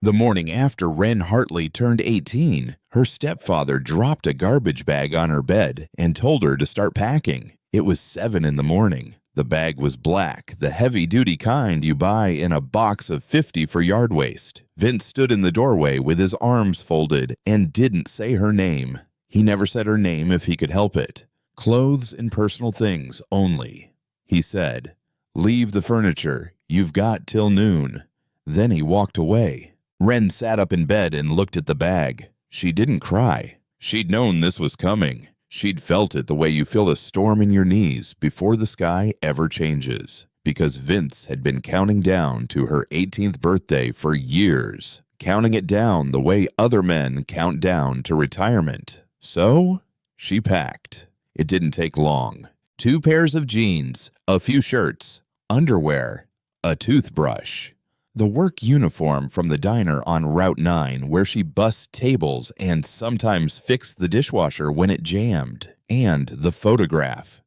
The morning after Wren Hartley turned 18, her stepfather dropped a garbage bag on her bed and told her to start packing. It was 7 in the morning. The bag was black, the heavy-duty kind you buy in a box of 50 for yard waste. Vince stood in the doorway with his arms folded and didn't say her name. He never said her name if he could help it. Clothes and personal things only. He said, "Leave the furniture. You've got till noon." Then he walked away. Wren sat up in bed and looked at the bag. She didn't cry. She'd known this was coming. She'd felt it the way you feel a storm in your knees before the sky ever changes. Because Vince had been counting down to her 18th birthday for years. Counting it down the way other men count down to retirement. So, she packed. It didn't take long. 2 pairs of jeans, a few shirts, underwear, a toothbrush. The work uniform from the diner on Route 9 where she bussed tables and sometimes fixed the dishwasher when it jammed. And the photograph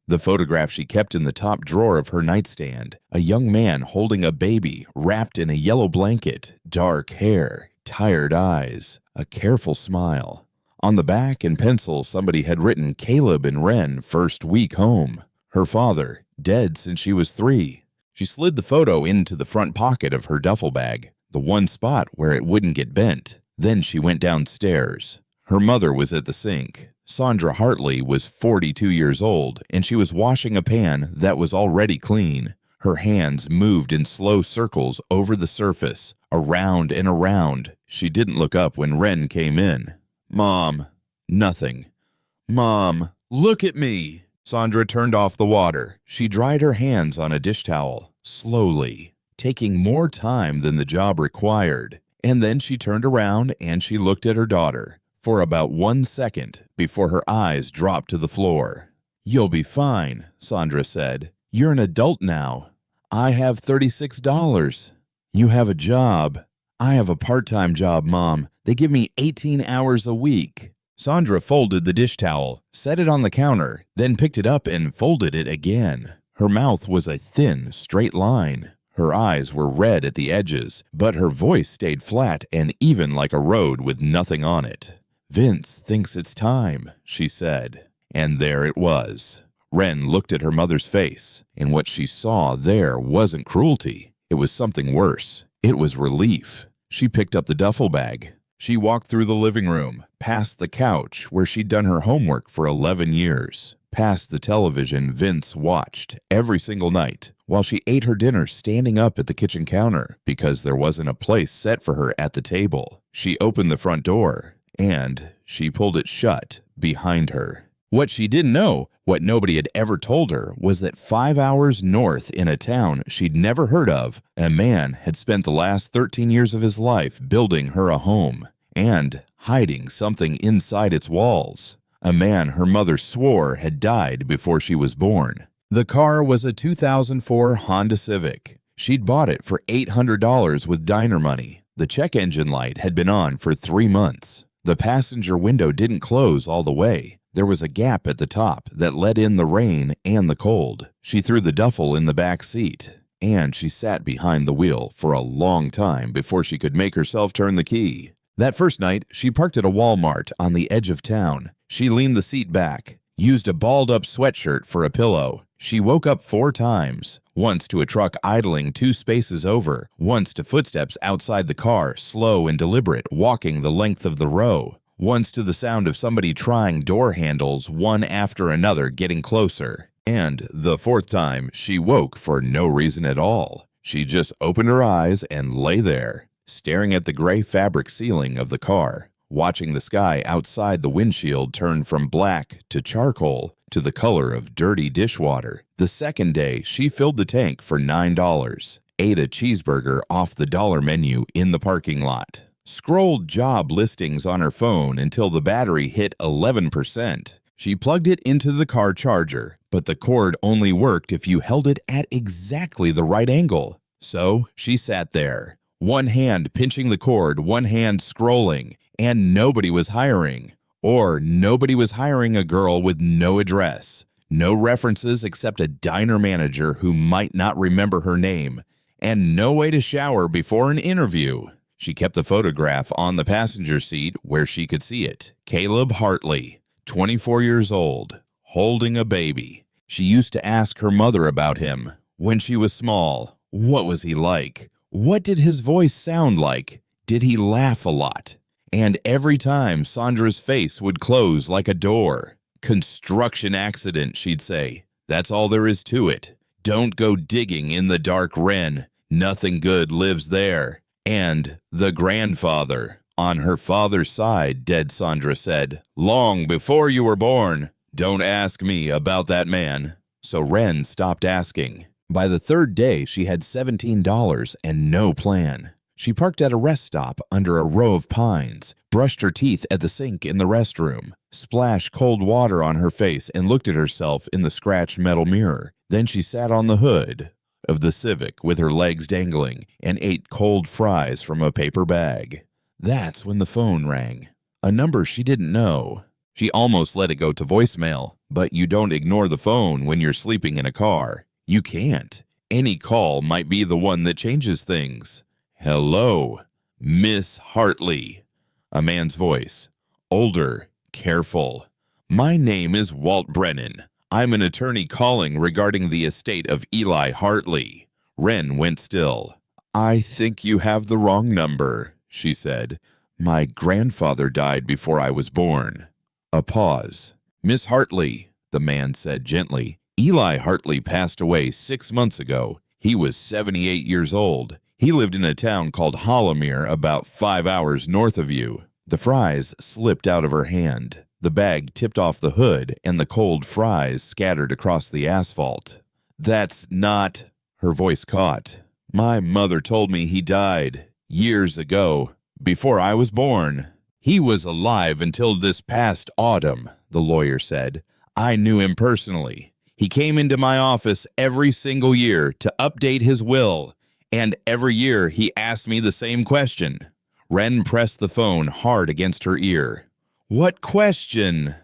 she kept in the top drawer of her nightstand. A young man holding a baby wrapped in a yellow blanket, dark hair, tired eyes, a careful smile. On the back in pencil somebody had written Caleb and Wren first week home. Her father, dead since she was 3. She slid the photo into the front pocket of her duffel bag, the one spot where it wouldn't get bent. Then she went downstairs. Her mother was at the sink. Sandra Hartley was 42 years old, and she was washing a pan that was already clean. Her hands moved in slow circles over the surface, around and around. She didn't look up when Wren came in. "Mom." Nothing. "Mom, look at me." Sandra turned off the water. She dried her hands on a dish towel, slowly, taking more time than the job required. And then she turned around and she looked at her daughter for about 1 second before her eyes dropped to the floor. "You'll be fine," Sandra said. "You're an adult now. I have $36. You have a job." "I have a part-time job, Mom. They give me 18 hours a week." Sandra folded the dish towel, set it on the counter, then picked it up and folded it again. Her mouth was a thin, straight line. Her eyes were red at the edges, but her voice stayed flat and even like a road with nothing on it. "Vince thinks it's time," she said. And there it was. Wren looked at her mother's face, and what she saw there wasn't cruelty. It was something worse. It was relief. She picked up the duffel bag. She walked through the living room, past the couch where she'd done her homework for 11 years, past the television Vince watched every single night, while she ate her dinner standing up at the kitchen counter because there wasn't a place set for her at the table. She opened the front door, and she pulled it shut behind her. What she didn't know, what nobody had ever told her, was that 5 hours north in a town she'd never heard of, a man had spent the last 13 years of his life building her a home and hiding something inside its walls. A man her mother swore had died before she was born. The car was a 2004 Honda Civic. She'd bought it for $800 with diner money. The check engine light had been on for 3 months. The passenger window didn't close all the way. There was a gap at the top that let in the rain and the cold. She threw the duffel in the back seat, and she sat behind the wheel for a long time before she could make herself turn the key. That first night, she parked at a Walmart on the edge of town. She leaned the seat back, used a balled-up sweatshirt for a pillow. She woke up 4 times, once to a truck idling 2 spaces over, once to footsteps outside the car, slow and deliberate, walking the length of the row. Once to the sound of somebody trying door handles one after another, getting closer. And the 4th time, she woke for no reason at all. She just opened her eyes and lay there, staring at the gray fabric ceiling of the car, watching the sky outside the windshield turn from black to charcoal to the color of dirty dishwater. The second day, she filled the tank for $9, ate a cheeseburger off the dollar menu in the parking lot, scrolled job listings on her phone until the battery hit 11%. She plugged it into the car charger, but the cord only worked if you held it at exactly the right angle. So she sat there, one hand pinching the cord, one hand scrolling, and nobody was hiring. Or nobody was hiring a girl with no address, no references except a diner manager who might not remember her name, and no way to shower before an interview. She kept the photograph on the passenger seat where she could see it. Caleb Hartley, 24 years old, holding a baby. She used to ask her mother about him when she was small. What was he like? What did his voice sound like? Did he laugh a lot? And every time Sandra's face would close like a door. Construction accident, she'd say. That's all there is to it. Don't go digging in the dark Wren. Nothing good lives there. And the grandfather. On her father's side, dead Sandra said, long before you were born. Don't ask me about that man. So Wren stopped asking. By the third day, she had $17 and no plan. She parked at a rest stop under a row of pines, brushed her teeth at the sink in the restroom, splashed cold water on her face, and looked at herself in the scratched metal mirror. Then she sat on the hood of the Civic with her legs dangling and ate cold fries from a paper bag. That's when the phone rang. A number she didn't know. She almost let it go to voicemail, but you don't ignore the phone when you're sleeping in a car. You can't. Any call might be the one that changes things. Hello, Miss Hartley. A man's voice. Older, careful. My name is Walt Brennan. I'm an attorney calling regarding the estate of Eli Hartley. Wren went still. I think you have the wrong number, she said. My grandfather died before I was born. A pause. Miss Hartley, the man said gently. Eli Hartley passed away 6 months ago. He was 78 years old. He lived in a town called Hollomere, about 5 hours north of you. The fries slipped out of her hand. The bag tipped off the hood, and the cold fries scattered across the asphalt. That's not... Her voice caught. My mother told me he died years ago, before I was born. He was alive until this past autumn, the lawyer said. I knew him personally. He came into my office every single year to update his will, and every year he asked me the same question. Wren pressed the phone hard against her ear. What question?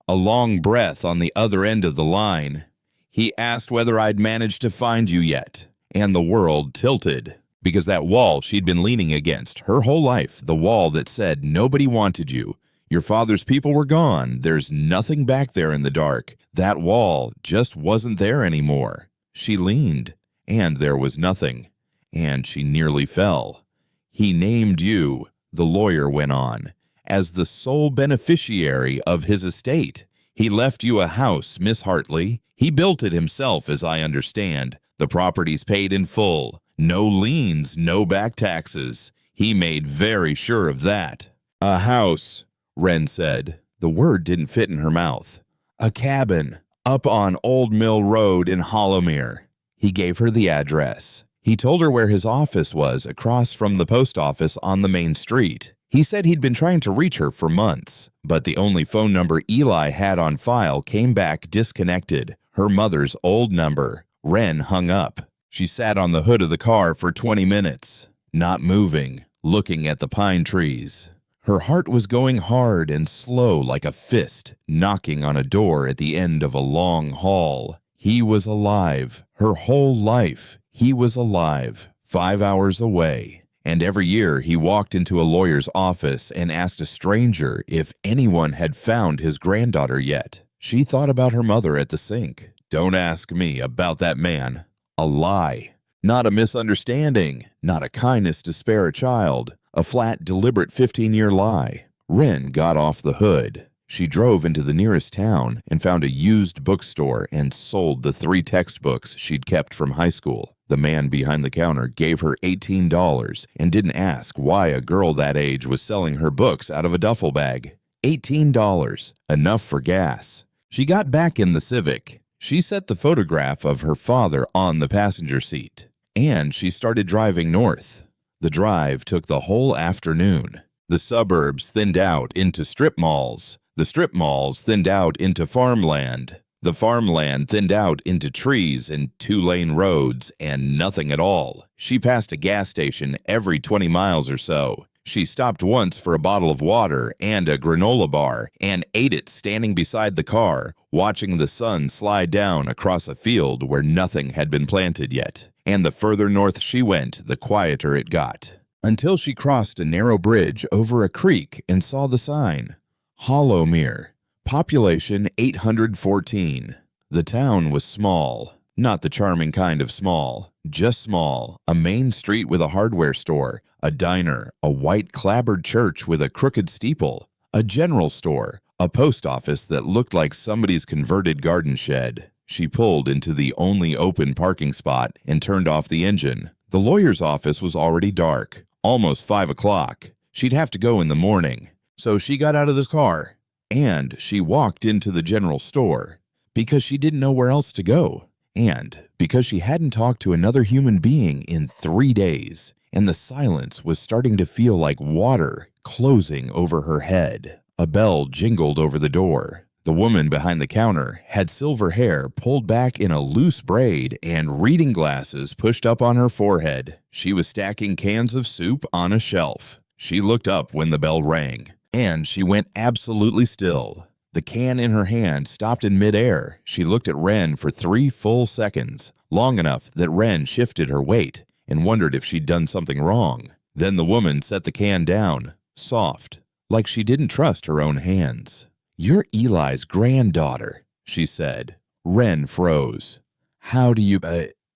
A long breath on the other end of the line. He asked whether I'd managed to find you yet, and the world tilted. Because that wall she'd been leaning against her whole life, the wall that said nobody wanted you. Your father's people were gone. There's nothing back there in the dark. That wall just wasn't there anymore. She leaned, and there was nothing. And she nearly fell. He named you, the lawyer went on, as the sole beneficiary of his estate. He left you a house, Miss Hartley. He built it himself, as I understand. The property's paid in full. No liens, no back taxes. He made very sure of that. A house, Wren said. The word didn't fit in her mouth. A cabin, up on Old Mill Road in Hollomere. He gave her the address. He told her where his office was, across from the post office on the main street. He said he'd been trying to reach her for months, but the only phone number Eli had on file came back disconnected, her mother's old number. Wren hung up. She sat on the hood of the car for 20 minutes, not moving, looking at the pine trees. Her heart was going hard and slow like a fist, knocking on a door at the end of a long hall. He was alive. Her whole life, he was alive, 5 hours away. And every year he walked into a lawyer's office and asked a stranger if anyone had found his granddaughter yet. She thought about her mother at the sink. Don't ask me about that man. A lie. Not a misunderstanding. Not a kindness to spare a child. A flat, deliberate 15-year lie. Wren got off the hood. She drove into the nearest town and found a used bookstore and sold the 3 textbooks she'd kept from high school. The man behind the counter gave her $18 and didn't ask why a girl that age was selling her books out of a duffel bag. $18. Enough for gas. She got back in the Civic. She set the photograph of her father on the passenger seat, and she started driving north. The drive took the whole afternoon. The suburbs thinned out into strip malls. The strip malls thinned out into farmland. The farmland thinned out into trees and 2-lane roads and nothing at all. She passed a gas station every 20 miles or so. She stopped once for a bottle of water and a granola bar and ate it standing beside the car, watching the sun slide down across a field where nothing had been planted yet. And the further north she went, the quieter it got. until she crossed a narrow bridge over a creek and saw the sign, Hollowmere, population 814. The town was small, not the charming kind of small, just small, a main street with a hardware store, a diner, a white clapboard church with a crooked steeple, a general store, a post office that looked like somebody's converted garden shed. She pulled into the only open parking spot and turned off the engine. The lawyer's office was already dark, almost 5 o'clock. She'd have to go in the morning. So she got out of the car, and she walked into the general store because she didn't know where else to go, and because she hadn't talked to another human being in 3 days, and the silence was starting to feel like water closing over her head. A bell jingled over the door. The woman behind the counter had silver hair pulled back in a loose braid and reading glasses pushed up on her forehead. She was stacking cans of soup on a shelf. She looked up when the bell rang, and she went absolutely still. The can in her hand stopped in midair. She looked at Wren for 3 full seconds, long enough that Wren shifted her weight and wondered if she'd done something wrong. Then the woman set the can down, soft, like she didn't trust her own hands. "You're Eli's granddaughter," she said. Wren froze. "How do you,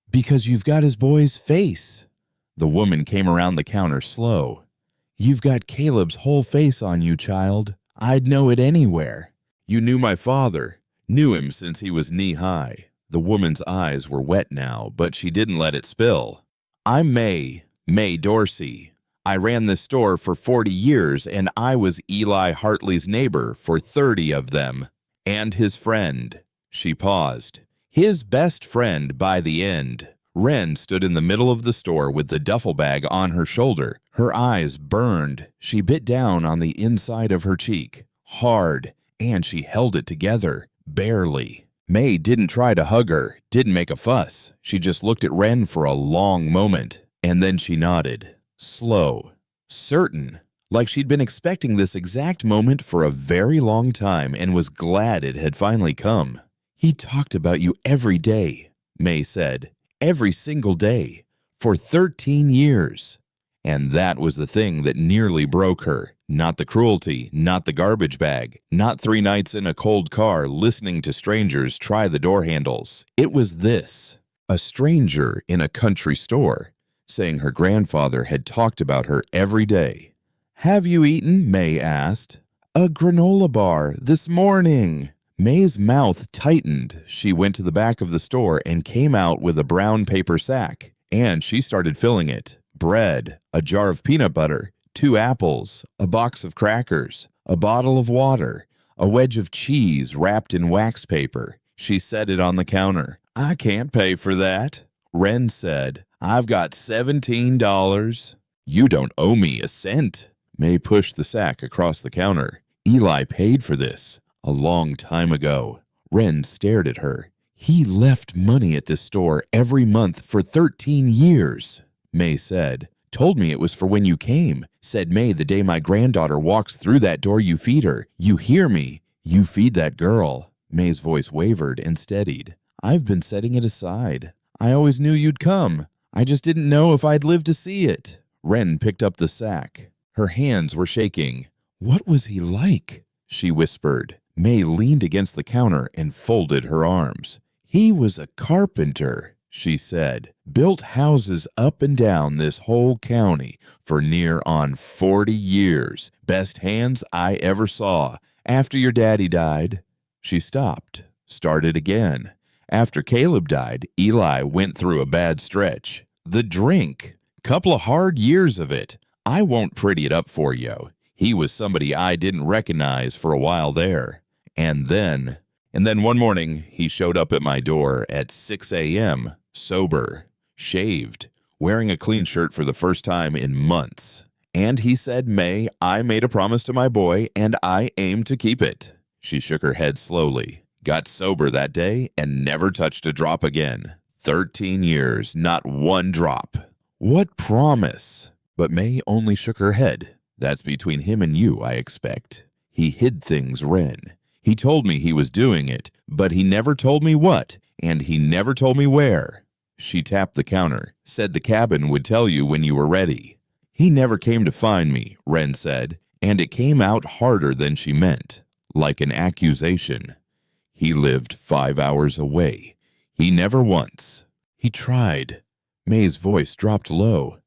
because you've got his boy's face." The woman came around the counter slow. "You've got Caleb's whole face on you, child. I'd know it anywhere." "You knew my father, knew him since he was knee-high." The woman's eyes were wet now, but she didn't let it spill. "I'm May Dorsey. I ran this store for 40 years, and I was Eli Hartley's neighbor for 30 of them. And his friend." She paused. "His best friend by the end." Wren stood in the middle of the store with the duffel bag on her shoulder. Her eyes burned. She bit down on the inside of her cheek, hard, and she held it together, barely. May didn't try to hug her, didn't make a fuss. She just looked at Wren for a long moment, and then she nodded. Slow, certain, like she'd been expecting this exact moment for a very long time and was glad it had finally come. "He talked about you every day," May said. "Every single day. For 13 years. And that was the thing that nearly broke her. Not the cruelty, not the garbage bag, not 3 nights in a cold car listening to strangers try the door handles. It was this. A stranger in a country store saying her grandfather had talked about her every day. "Have you eaten?" May asked. "A granola bar this morning." May's mouth tightened. She went to the back of the store and came out with a brown paper sack, and she started filling it. Bread, a jar of peanut butter, 2 apples, a box of crackers, a bottle of water, a wedge of cheese wrapped in wax paper. She set it on the counter. "I can't pay for that." Wren said, "I've got $17. "You don't owe me a cent." May pushed the sack across the counter. "Eli paid for this a long time ago." Wren stared at her. "He left money at this store every month for 13 years, May said. "Told me it was for when you came. Said, May, the day my granddaughter walks through that door, you feed her. You hear me? You feed that girl." May's voice wavered and steadied. "I've been setting it aside. I always knew you'd come. I just didn't know if I'd live to see it." Wren picked up the sack. Her hands were shaking. "What was he like?" she whispered. May leaned against the counter and folded her arms. "He was a carpenter," she said. "Built houses up and down this whole county for near on 40 years. Best hands I ever saw. After your daddy died." She stopped, started again. "After Caleb died, Eli went through a bad stretch. The drink. Couple of hard years of it. I won't pretty it up for you. He was somebody I didn't recognize for a while there. And then one morning, he showed up at my door at 6 a.m., sober, shaved, wearing a clean shirt for the first time in months. And he said, 'May, I made a promise to my boy, and I aim to keep it.'" She shook her head slowly. "Got sober that day and never touched a drop again. 13 years, not one drop." "What promise?" But May only shook her head. "That's between him and you, I expect. He hid things, Wren. He told me he was doing it, but he never told me what, and he never told me where." She tapped the counter, said the cabin would tell you when you were ready. "He never came to find me," Wren said, and it came out harder than she meant, like an accusation. "He lived 5 hours away. He never once." "He tried." May's voice dropped low.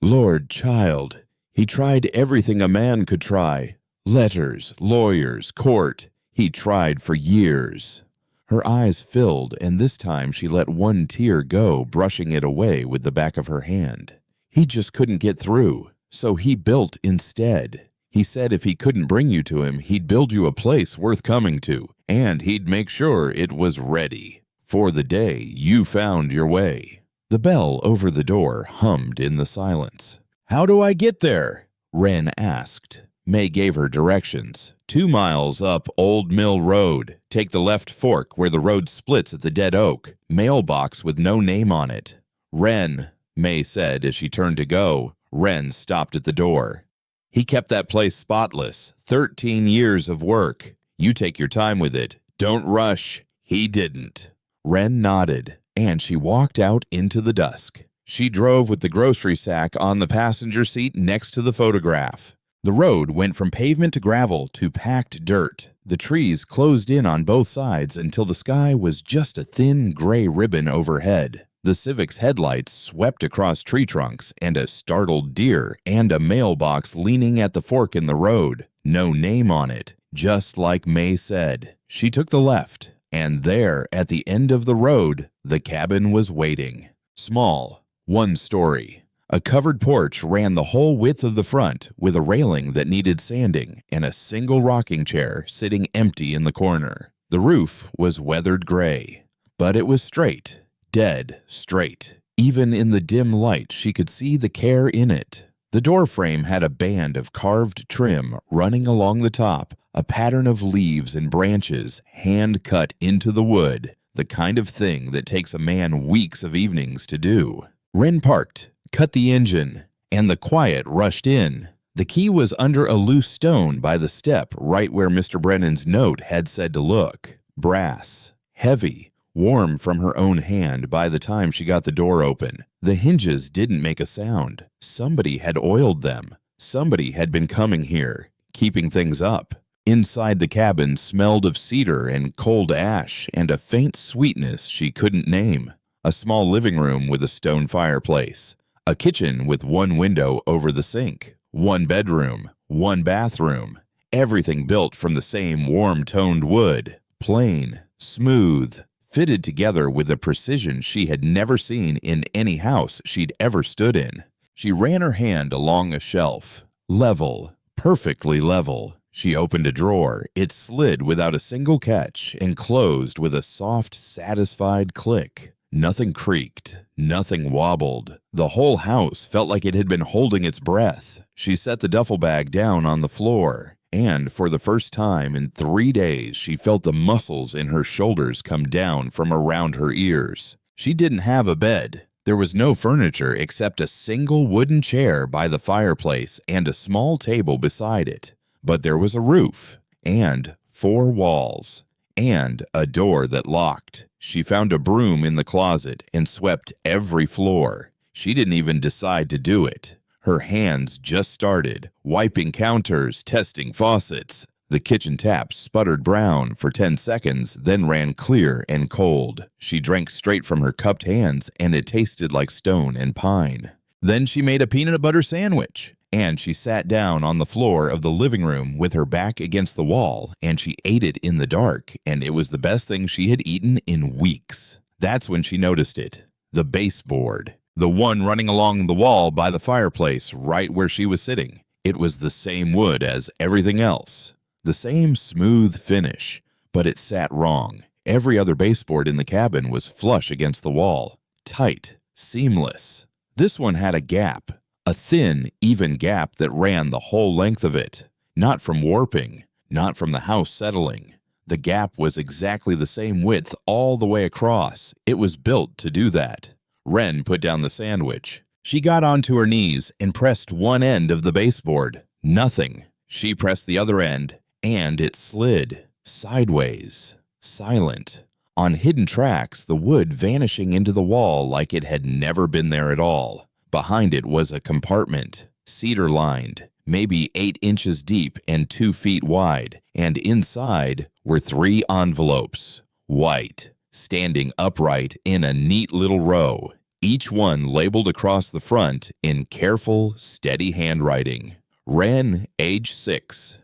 "Lord, child, he tried everything a man could try. Letters, lawyers, court. He tried for years." Her eyes filled, and this time she let one tear go, brushing it away with the back of her hand. "He just couldn't get through, so he built instead. He said if he couldn't bring you to him, he'd build you a place worth coming to, and he'd make sure it was ready for the day you found your way." The bell over the door hummed in the silence. "How do I get there?" Wren asked. May gave her directions. 2 miles up Old Mill Road. Take the left fork where the road splits at the dead oak. Mailbox with no name on it. "Wren," May said as she turned to go. Wren stopped at the door. "He kept that place spotless. 13 years of work. You take your time with it. Don't rush." He didn't. Wren nodded, and she walked out into the dusk. She drove with the grocery sack on the passenger seat next to the photograph. The road went from pavement to gravel to packed dirt. The trees closed in on both sides until the sky was just a thin gray ribbon overhead. The Civic's headlights swept across tree trunks and a startled deer and a mailbox leaning at the fork in the road. No name on it, just like May said. She took the left, and there, at the end of the road, the cabin was waiting. Small, 1 story. A covered porch ran the whole width of the front with a railing that needed sanding and a single rocking chair sitting empty in the corner. The roof was weathered gray, but it was straight, dead straight. Even in the dim light, she could see the care in it. The door frame had a band of carved trim running along the top, a pattern of leaves and branches hand-cut into the wood, the kind of thing that takes a man weeks of evenings to do. Wren parked, cut the engine, and the quiet rushed in. The key was under a loose stone by the step right where Mr. Brennan's note had said to look. Brass, heavy, warm from her own hand by the time she got the door open. The hinges didn't make a sound. Somebody had oiled them. Somebody had been coming here, keeping things up. Inside the cabin smelled of cedar and cold ash and a faint sweetness she couldn't name. A small living room with a stone fireplace. A kitchen with 1 window over the sink. 1 bedroom, 1 bathroom. Everything built from the same warm-toned wood. Plain, smooth, fitted together with a precision she had never seen in any house she'd ever stood in. She ran her hand along a shelf. Level, perfectly level. She opened a drawer. It slid without a single catch and closed with a soft, satisfied click. Nothing creaked. Nothing wobbled. The whole house felt like it had been holding its breath. She set the duffel bag down on the floor, and for the first time in 3 days, she felt the muscles in her shoulders come down from around her ears. She didn't have a bed. There was no furniture except a single wooden chair by the fireplace and a small table beside it. But there was a roof, and 4 walls, and a door that locked. She found a broom in the closet and swept every floor. She didn't even decide to do it. Her hands just started, wiping counters, testing faucets. The kitchen tap sputtered brown for 10 seconds, then ran clear and cold. She drank straight from her cupped hands, and it tasted like stone and pine. Then she made a peanut butter sandwich, and she sat down on the floor of the living room with her back against the wall, and she ate it in the dark, and it was the best thing she had eaten in weeks. That's when she noticed it. The baseboard. The one running along the wall by the fireplace right where she was sitting. It was the same wood as everything else. The same smooth finish, but it sat wrong. Every other baseboard in the cabin was flush against the wall. Tight. Seamless. This one had a gap. A thin, even gap that ran the whole length of it. Not from warping. Not from the house settling. The gap was exactly the same width all the way across. It was built to do that. Wren put down the sandwich. She got onto her knees and pressed one end of the baseboard. Nothing. She pressed the other end, and it slid. Sideways. Silent. On hidden tracks, the wood vanishing into the wall like it had never been there at all. Behind it was a compartment. cedar-lined, maybe 8 inches deep and 2 feet wide, and inside were 3 envelopes, white, standing upright in a neat little row, each one labeled across the front in careful, steady handwriting. Wren, age 6.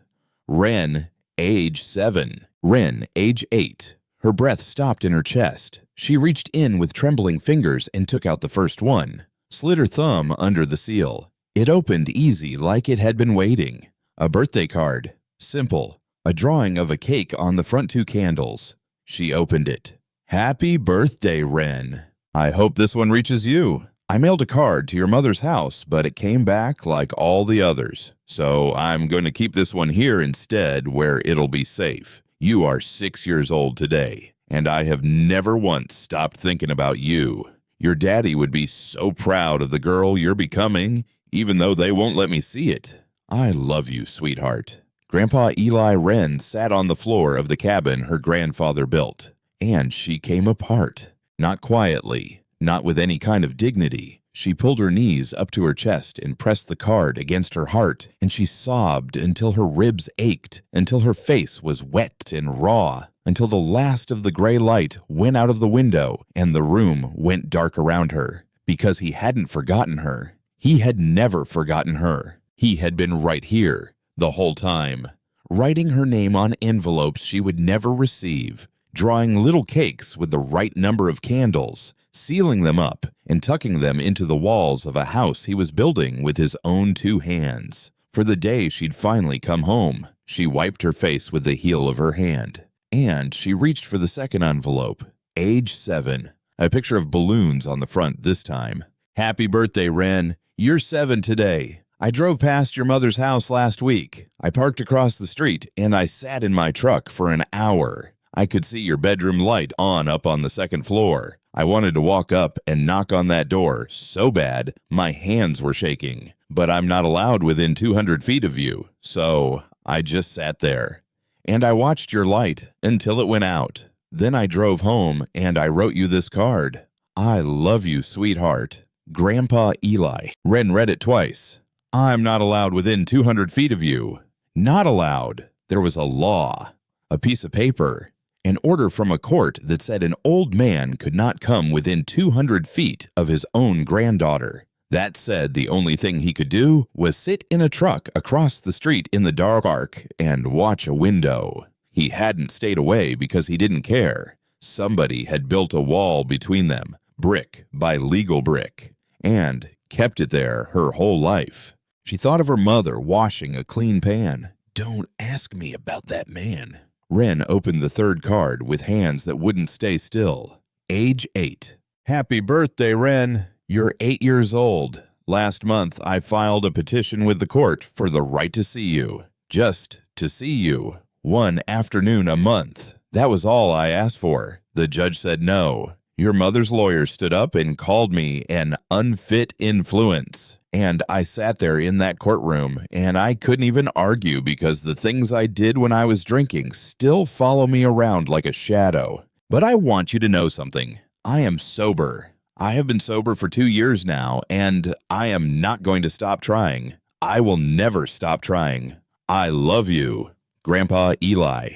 Wren, age 7. Wren, age 8. Her breath stopped in her chest. She reached in with trembling fingers and took out the first one, slid her thumb under the seal. It opened easy like it had been waiting. A birthday card. Simple. A drawing of a cake on the front 2 candles. She opened it. Happy birthday, Wren. I hope this one reaches you. I mailed a card to your mother's house, but it came back like all the others. So I'm going to keep this one here instead where it'll be safe. You are 6 years old today, and I have never once stopped thinking about you. Your daddy would be so proud of the girl you're becoming, even though they won't let me see it. I love you, sweetheart. Grandpa Eli Wren sat on the floor of the cabin her grandfather built, and she came apart. Not quietly, not with any kind of dignity. She pulled her knees up to her chest and pressed the card against her heart, and she sobbed until her ribs ached, until her face was wet and raw, until the last of the gray light went out of the window and the room went dark around her. Because he hadn't forgotten her. He had never forgotten her. He had been right here the whole time, writing her name on envelopes she would never receive, drawing little cakes with the right number of candles, sealing them up and tucking them into the walls of a house he was building with his own 2 hands. For the day she'd finally come home, she wiped her face with the heel of her hand, and she reached for the second envelope. Age 7. A picture of balloons on the front this time. Happy birthday, Wren. You're 7 today. I drove past your mother's house last week. I parked across the street, and I sat in my truck for an hour. I could see your bedroom light on up on the 2nd floor. I wanted to walk up and knock on that door so bad my hands were shaking. But I'm not allowed within 200 feet of you, so I just sat there. And I watched your light until it went out. Then I drove home, and I wrote you this card. I love you, sweetheart. Grandpa Eli. Wren read it twice. I'm not allowed within 200 feet of you. Not allowed. There was a law, a piece of paper, an order from a court that said an old man could not come within 200 feet of his own granddaughter. That said, the only thing he could do was sit in a truck across the street in the dark and watch a window. He hadn't stayed away because he didn't care. Somebody had built a wall between them, brick by legal brick, and kept it there her whole life. She thought of her mother washing a clean pan. Don't ask me about that man. Wren opened the 3rd card with hands that wouldn't stay still. Age 8. Happy birthday, Wren. You're 8 years old. Last month, I filed a petition with the court for the right to see you. Just to see you. 1 afternoon a month. That was all I asked for. The judge said no. Your mother's lawyer stood up and called me an unfit influence. And I sat there in that courtroom, and I couldn't even argue because the things I did when I was drinking still follow me around like a shadow. But I want you to know something. I am sober. I have been sober for 2 years now, and I am not going to stop trying. I will never stop trying. I love you. Grandpa Eli.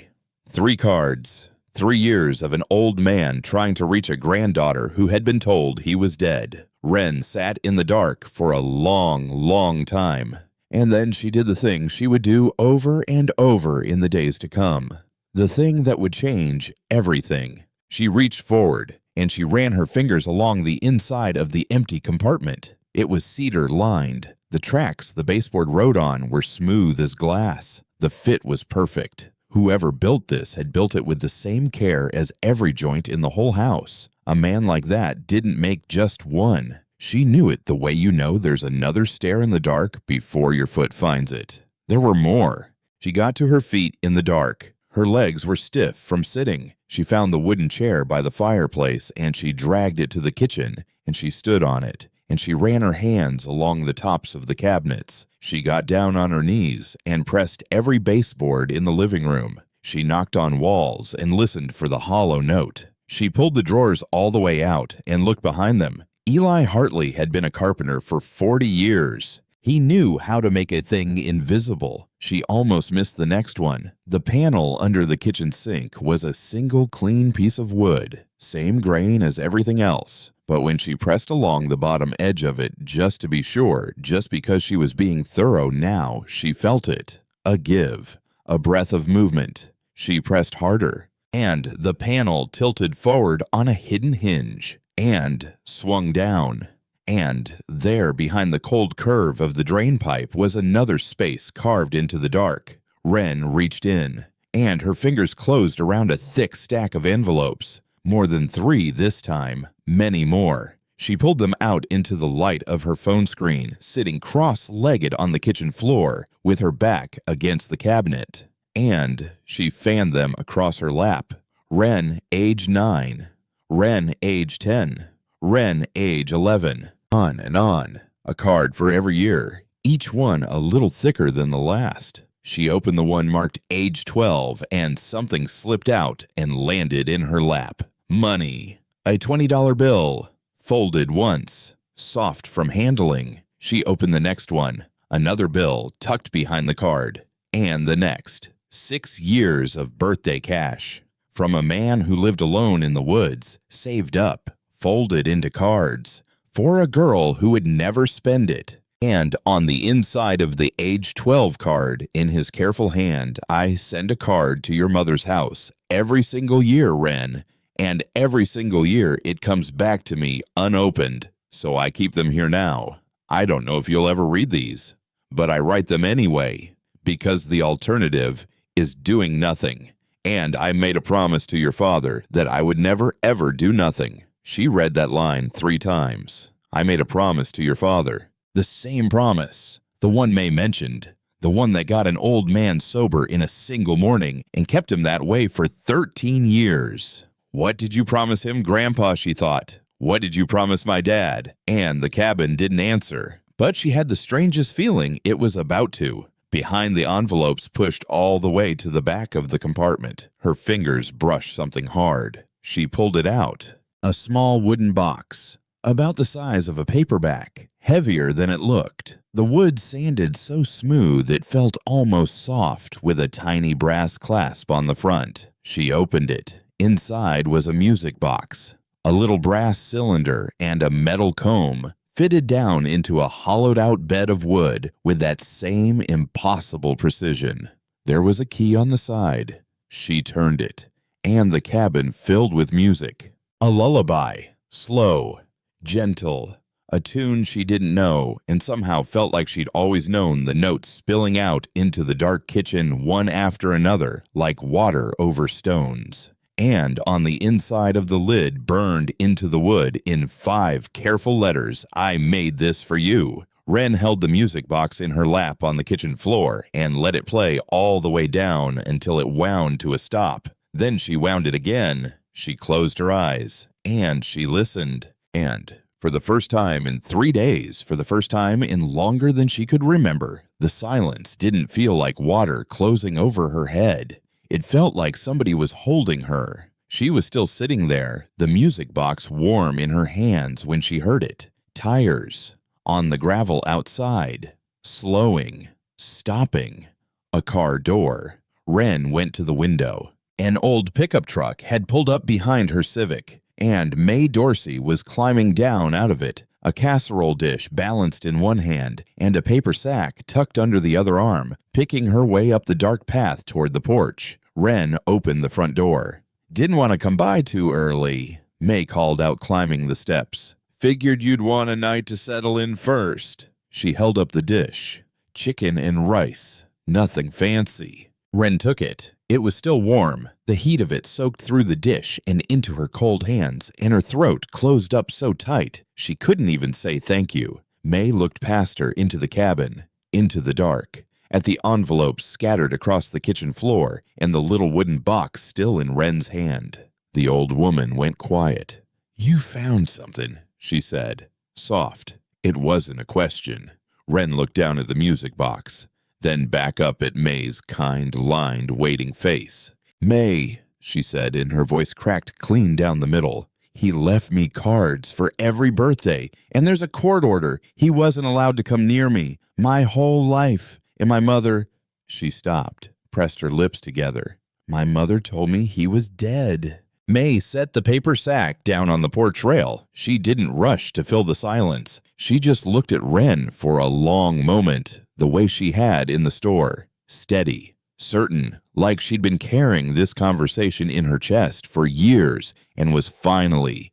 3 cards. 3 years of an old man trying to reach a granddaughter who had been told he was dead. Wren sat in the dark for a long, long time. And then she did the thing she would do over and over in the days to come. The thing that would change everything. She reached forward, and she ran her fingers along the inside of the empty compartment. It was cedar-lined. The tracks the baseboard rode on were smooth as glass. The fit was perfect. Whoever built this had built it with the same care as every joint in the whole house. A man like that didn't make just one. She knew it the way you know there's another stair in the dark before your foot finds it. There were more. She got to her feet in the dark. Her legs were stiff from sitting. She found the wooden chair by the fireplace, and she dragged it to the kitchen, and she stood on it, and she ran her hands along the tops of the cabinets. She got down on her knees and pressed every baseboard in the living room. She knocked on walls and listened for the hollow note. She pulled the drawers all the way out and looked behind them. Eli Hartley had been a carpenter for 40 years. He knew how to make a thing invisible. She almost missed the next one. The panel under the kitchen sink was a single clean piece of wood, same grain as everything else. But when she pressed along the bottom edge of it just to be sure, just because she was being thorough now, she felt it. A give, a breath of movement. She pressed harder, and the panel tilted forward on a hidden hinge and swung down. And there, behind the cold curve of the drain pipe, was another space carved into the dark. Wren reached in, and her fingers closed around a thick stack of envelopes. More than 3 this time, many more. She pulled them out into the light of her phone screen, sitting cross-legged on the kitchen floor, with her back against the cabinet. And she fanned them across her lap. Wren, age 9. Wren, age 10. Wren, age 11. On and on. A card for every year, each one a little thicker than the last. She opened the one marked age 12, and something slipped out and landed in her lap. Money. A $20 bill. Folded once. Soft from handling. She opened the next one. Another bill tucked behind the card. And the next. 6 years of birthday cash. From a man who lived alone in the woods, saved up, folded into cards, for a girl who would never spend it. And on the inside of the age 12 card, in his careful hand, I send a card to your mother's house every single year, Wren. And every single year it comes back to me unopened, so I keep them here now. I don't know if you'll ever read these, but I write them anyway, because the alternative is doing nothing. And I made a promise to your father that I would never ever do nothing. She read that line 3 times. I made a promise to your father. The same promise. The one May mentioned. The one that got an old man sober in a single morning and kept him that way for 13 years. What did you promise him, Grandpa, she thought. What did you promise my dad? And the cabin didn't answer. But she had the strangest feeling it was about to. Behind the envelopes pushed all the way to the back of the compartment. Her fingers brushed something hard. She pulled it out. A small wooden box, about the size of a paperback, heavier than it looked. The wood sanded so smooth it felt almost soft, with a tiny brass clasp on the front. She opened it. Inside was a music box, a little brass cylinder, and a metal comb, fitted down into a hollowed-out bed of wood with that same impossible precision. There was a key on the side. She turned it, and the cabin filled with music. A lullaby, slow, gentle, a tune she didn't know and somehow felt like she'd always known, the notes spilling out into the dark kitchen one after another like water over stones. And on the inside of the lid, burned into the wood in 5 careful letters, I made this for you. Wren held the music box in her lap on the kitchen floor and let it play all the way down until it wound to a stop. Then she wound it again. She closed her eyes, and she listened. And for the first time in 3 days, for the first time in longer than she could remember, the silence didn't feel like water closing over her head. It felt like somebody was holding her. She was still sitting there, the music box warm in her hands when she heard it. Tires on the gravel outside, slowing, stopping. A car door. Wren went to the window. An old pickup truck had pulled up behind her Civic, and May Dorsey was climbing down out of it, a casserole dish balanced in one hand and a paper sack tucked under the other arm, picking her way up the dark path toward the porch. Wren opened the front door. Didn't want to come by too early, May called out, climbing the steps. Figured you'd want a night to settle in first. She held up the dish. Chicken and rice. Nothing fancy. Wren took it. It was still warm. The heat of it soaked through the dish and into her cold hands, and her throat closed up so tight she couldn't even say thank you. May looked past her into the cabin, into the dark, at the envelopes scattered across the kitchen floor and the little wooden box still in Wren's hand. The old woman went quiet. "You found something," she said, soft. It wasn't a question. Wren looked down at the music box, then back up at May's kind, lined, waiting face. "May," she said, and her voice cracked clean down the middle. "He left me cards for every birthday, and there's a court order. He wasn't allowed to come near me. My whole life. And my mother—" She stopped, pressed her lips together. "My mother told me he was dead." May set the paper sack down on the porch rail. She didn't rush to fill the silence. She just looked at Wren for a long moment, the way she had in the store. Steady, certain, like she'd been carrying this conversation in her chest for years and was finally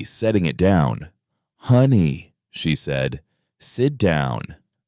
setting it down. "Honey," she said, "sit down.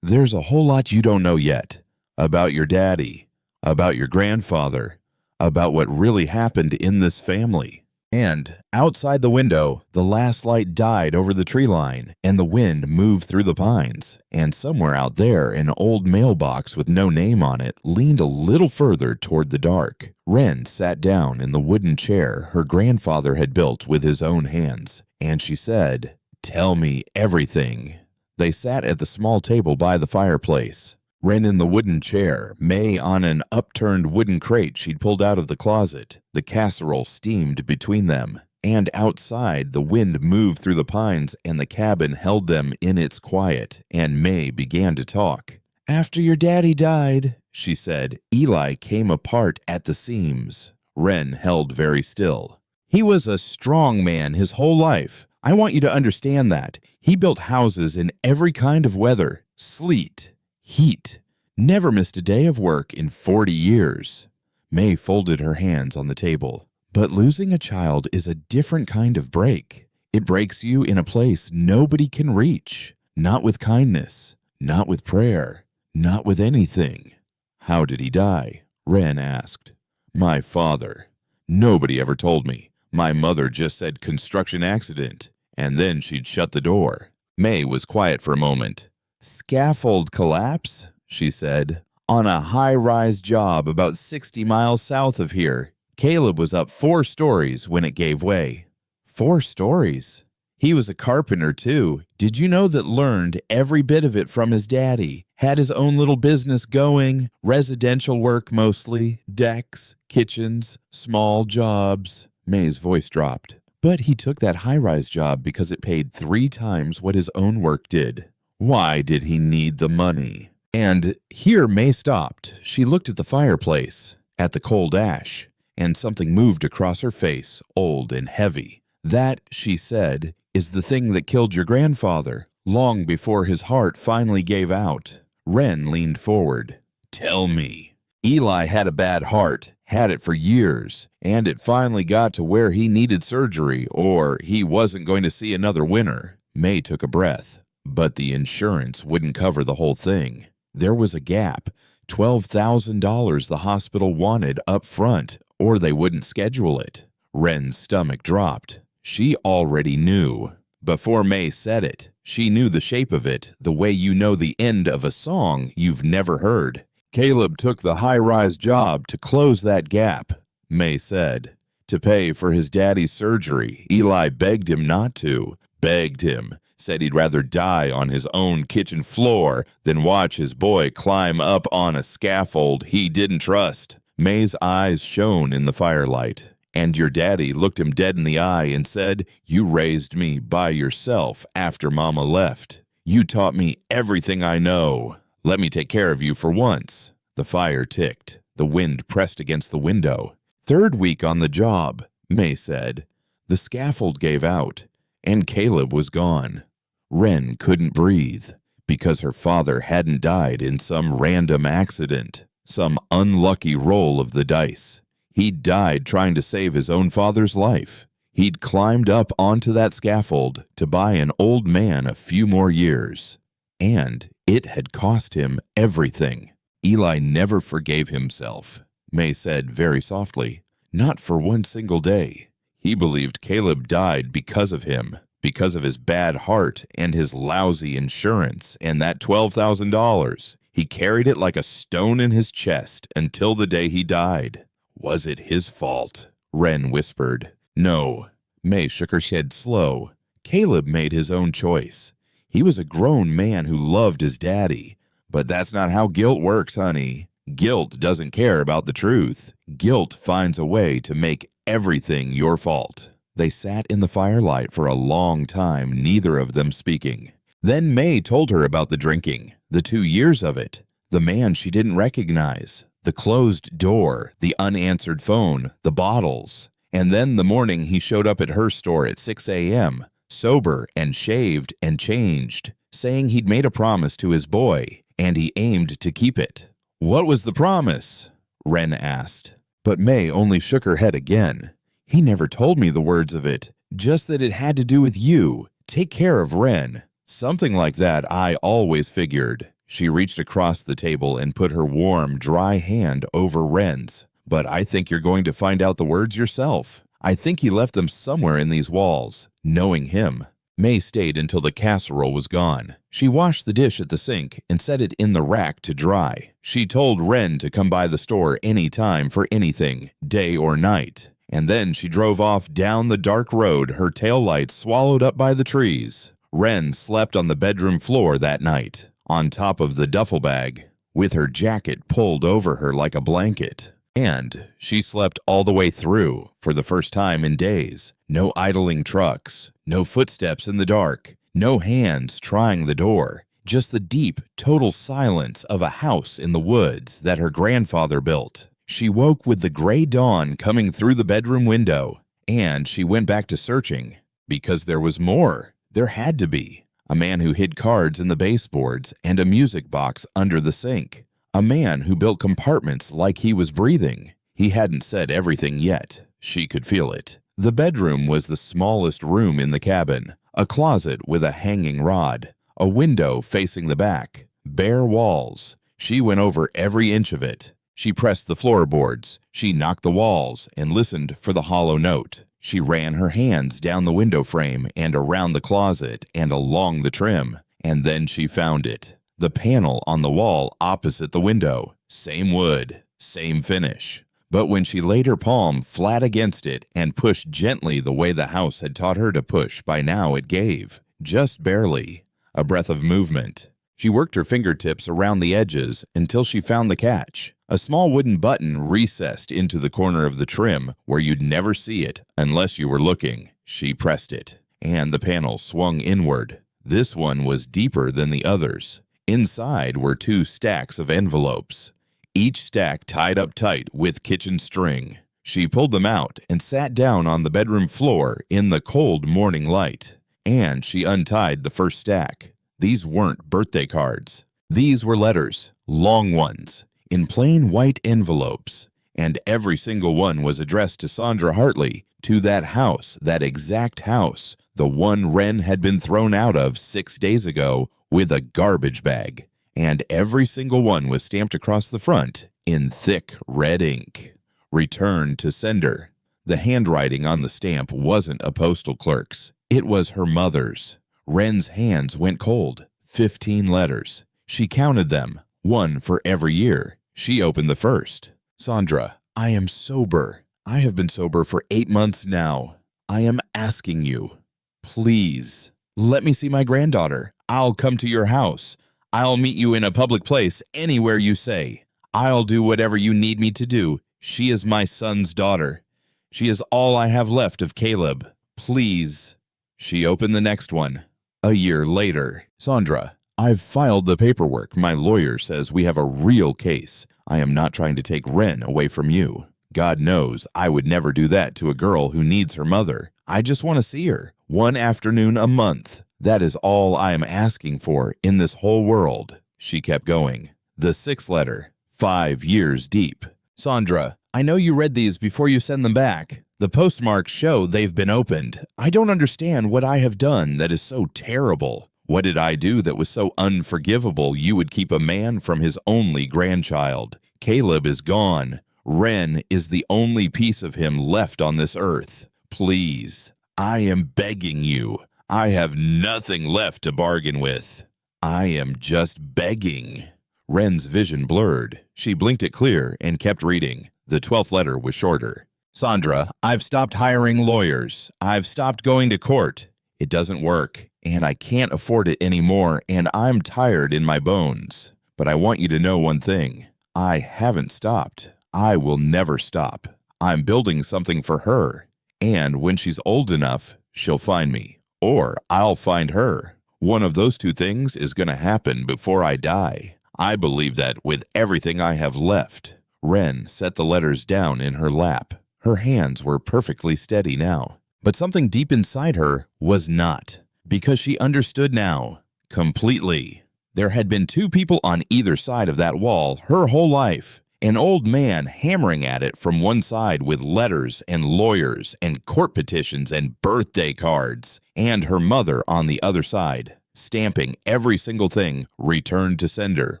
There's a whole lot you don't know yet. About your daddy, about your grandfather, about what really happened in this family." And outside the window, the last light died over the tree line, and the wind moved through the pines. And somewhere out there, an old mailbox with no name on it leaned a little further toward the dark. Wren sat down in the wooden chair her grandfather had built with his own hands, and she said, "Tell me everything." They sat at the small table by the fireplace. Wren in the wooden chair, May on an upturned wooden crate she'd pulled out of the closet. The casserole steamed between them, and outside the wind moved through the pines and the cabin held them in its quiet, and May began to talk. "After your daddy died," she said, "Eli came apart at the seams." Wren held very still. "He was a strong man his whole life. I want you to understand that. He built houses in every kind of weather, sleet, heat, never missed a day of work in 40 years. May folded her hands on the table. "But losing a child is a different kind of break. It breaks you in a place nobody can reach. Not with kindness, not with prayer, not with anything." "How did he die?" Wren asked. "My father. Nobody ever told me. My mother just said construction accident, and then she'd shut the door." May was quiet for a moment. "Scaffold collapse," she said, "on a high-rise job about 60 miles south of here. Caleb was up 4 stories when it gave way." 4 stories? He was a carpenter, too. Did you know that learned every bit of it from his daddy? Had his own little business going, residential work mostly, decks, kitchens, small jobs. May's voice dropped. "But he took that high-rise job because it paid 3 times what his own work did. Why did he need the money?" And here May stopped. She looked at the fireplace, at the cold ash, and something moved across her face, old and heavy. "That," she said, "is the thing that killed your grandfather, long before his heart finally gave out." Wren leaned forward. "Tell me." "Eli had a bad heart, had it for years, and it finally got to where he needed surgery or he wasn't going to see another winter." May took a breath. "But the insurance wouldn't cover the whole thing. There was a gap, $12,000 the hospital wanted up front, or they wouldn't schedule it." Wren's stomach dropped. She already knew. Before May said it, she knew the shape of it, the way you know the end of a song you've never heard. "Caleb took the high-rise job to close that gap," May said. "To pay for his daddy's surgery. Eli begged him not to. Begged him. Said he'd rather die on his own kitchen floor than watch his boy climb up on a scaffold he didn't trust." May's eyes shone in the firelight. "And your daddy looked him dead in the eye and said, 'You raised me by yourself after Mama left. You taught me everything I know. Let me take care of you for once.'" The fire ticked. The wind pressed against the window. "3rd week on the job," May said. "The scaffold gave out, and Caleb was gone." Wren couldn't breathe, because her father hadn't died in some random accident, some unlucky roll of the dice. He'd died trying to save his own father's life. He'd climbed up onto that scaffold to buy an old man a few more years. And it had cost him everything. "Eli never forgave himself," May said very softly. "Not for one single day. He believed Caleb died because of him, because of his bad heart and his lousy insurance and that $12,000. He carried it like a stone in his chest until the day he died." "Was it his fault?" Wren whispered. "No." May shook her head slow. "Caleb made his own choice. He was a grown man who loved his daddy. But that's not how guilt works, honey. Guilt doesn't care about the truth. Guilt finds a way to make everything your fault." They sat in the firelight for a long time, neither of them speaking. Then May told her about the drinking, the 2 years of it, the man she didn't recognize, the closed door, the unanswered phone, the bottles. And then the morning he showed up at her store at 6 a.m., sober and shaved and changed, saying he'd made a promise to his boy, and he aimed to keep it. "What was the promise?" Wren asked. But May only shook her head again. "He never told me the words of it, just that it had to do with you. Take care of Wren." "Something like that, I always figured." She reached across the table and put her warm, dry hand over Wren's. "But I think you're going to find out the words yourself. I think he left them somewhere in these walls, knowing him." May stayed until the casserole was gone. She washed the dish at the sink and set it in the rack to dry. She told Wren to come by the store any time for anything, day or night. And then she drove off down the dark road, her taillights swallowed up by the trees. Wren slept on the bedroom floor that night, on top of the duffel bag, with her jacket pulled over her like a blanket. And she slept all the way through, for the first time in days. No idling trucks, no footsteps in the dark, no hands trying the door, just the deep, total silence of a house in the woods that her grandfather built. She woke with the gray dawn coming through the bedroom window, and she went back to searching, because there was more. There had to be. A man who hid cards in the baseboards and a music box under the sink. A man who built compartments like he was breathing. He hadn't said everything yet. She could feel it. The bedroom was the smallest room in the cabin. A closet with a hanging rod. A window facing the back. Bare walls. She went over every inch of it. She pressed the floorboards. She knocked the walls and listened for the hollow note. She ran her hands down the window frame and around the closet and along the trim. And then she found it. The panel on the wall opposite the window. Same wood, same finish. But when she laid her palm flat against it and pushed gently the way the house had taught her to push, by now it gave. Just barely. A breath of movement. She worked her fingertips around the edges until she found the catch. A small wooden button recessed into the corner of the trim where you'd never see it unless you were looking. She pressed it, and the panel swung inward. This one was deeper than the others. Inside were 2 stacks of envelopes, each stack tied up tight with kitchen string. She pulled them out and sat down on the bedroom floor in the cold morning light. And she untied the first stack. These weren't birthday cards. These were letters, long ones, in plain white envelopes. And every single one was addressed to Sandra Hartley, to that house, that exact house, the one Wren had been thrown out of 6 days ago, with a garbage bag, and every single one was stamped across the front in thick red ink. Return to sender. The handwriting on the stamp wasn't a postal clerk's. It was her mother's. Wren's hands went cold. 15 letters. She counted them, 1 for every year. She opened the first. "Sandra, I am sober. I have been sober for 8 months now. I am asking you, please, let me see my granddaughter. I'll come to your house. I'll meet you in a public place, anywhere you say. I'll do whatever you need me to do. She is my son's daughter. She is all I have left of Caleb. Please." She opened the next one. A year later. "Sandra, I've filed the paperwork. My lawyer says we have a real case. I am not trying to take Wren away from you. God knows I would never do that to a girl who needs her mother. I just want to see her. 1 afternoon a month. That is all I am asking for in this whole world." She kept going. The 6th letter, 5 years deep. "Sandra, I know you read these before you send them back. The postmarks show they've been opened. I don't understand what I have done that is so terrible. What did I do that was so unforgivable you would keep a man from his only grandchild? Caleb is gone. Wren is the only piece of him left on this earth. Please, I am begging you. I have nothing left to bargain with. I am just begging." Wren's vision blurred. She blinked it clear and kept reading. The 12th letter was shorter. "Sandra, I've stopped hiring lawyers. I've stopped going to court. It doesn't work, and I can't afford it anymore, and I'm tired in my bones. But I want you to know one thing. I haven't stopped. I will never stop. I'm building something for her, and when she's old enough, she'll find me. Or I'll find her. One of those two things is going to happen before I die. I believe that with everything I have left. Wren set the letters down in her lap. Her hands were perfectly steady now. But something deep inside her was not, because she understood now, completely. There had been two people on either side of that wall her whole life. An old man hammering at it from one side with letters and lawyers and court petitions and birthday cards, and her mother on the other side, stamping every single thing returned to sender,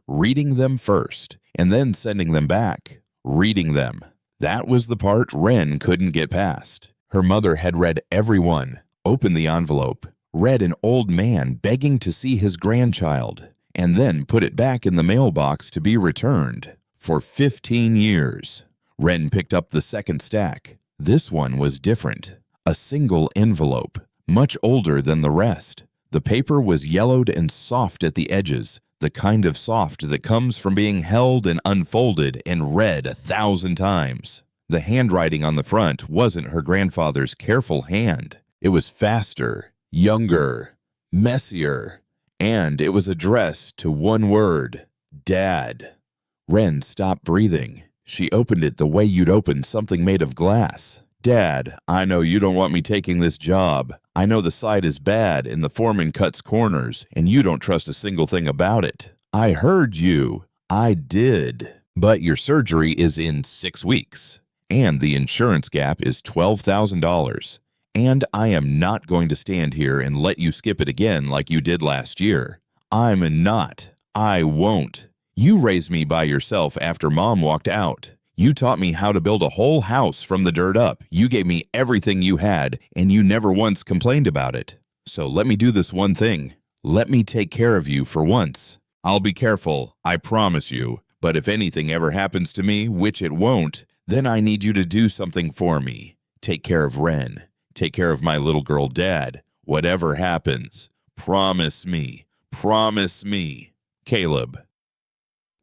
reading them first, and then sending them back, reading them. That was the part Wren couldn't get past. Her mother had read every one, opened the envelope, read an old man begging to see his grandchild, and then put it back in the mailbox to be returned. For 15 years. Wren picked up the second stack. This one was different. A single envelope, much older than the rest. The paper was yellowed and soft at the edges, the kind of soft that comes from being held and unfolded and read 1,000 times. The handwriting on the front wasn't her grandfather's careful hand. It was faster, younger, messier, and it was addressed to one word: Dad. Wren stopped breathing. She opened it the way you'd open something made of glass. Dad, I know you don't want me taking this job. I know the site is bad and the foreman cuts corners, and you don't trust a single thing about it. I heard you. I did. But your surgery is in 6 weeks, and the insurance gap is $12,000. And I am not going to stand here and let you skip it again like you did last year. I'm not. I won't. You raised me by yourself after Mom walked out. You taught me how to build a whole house from the dirt up. You gave me everything you had, and you never once complained about it. So let me do this one thing. Let me take care of you for once. I'll be careful, I promise you. But if anything ever happens to me, which it won't, then I need you to do something for me. Take care of Wren. Take care of my little girl Dad. Whatever happens. Promise me. Promise me. Caleb.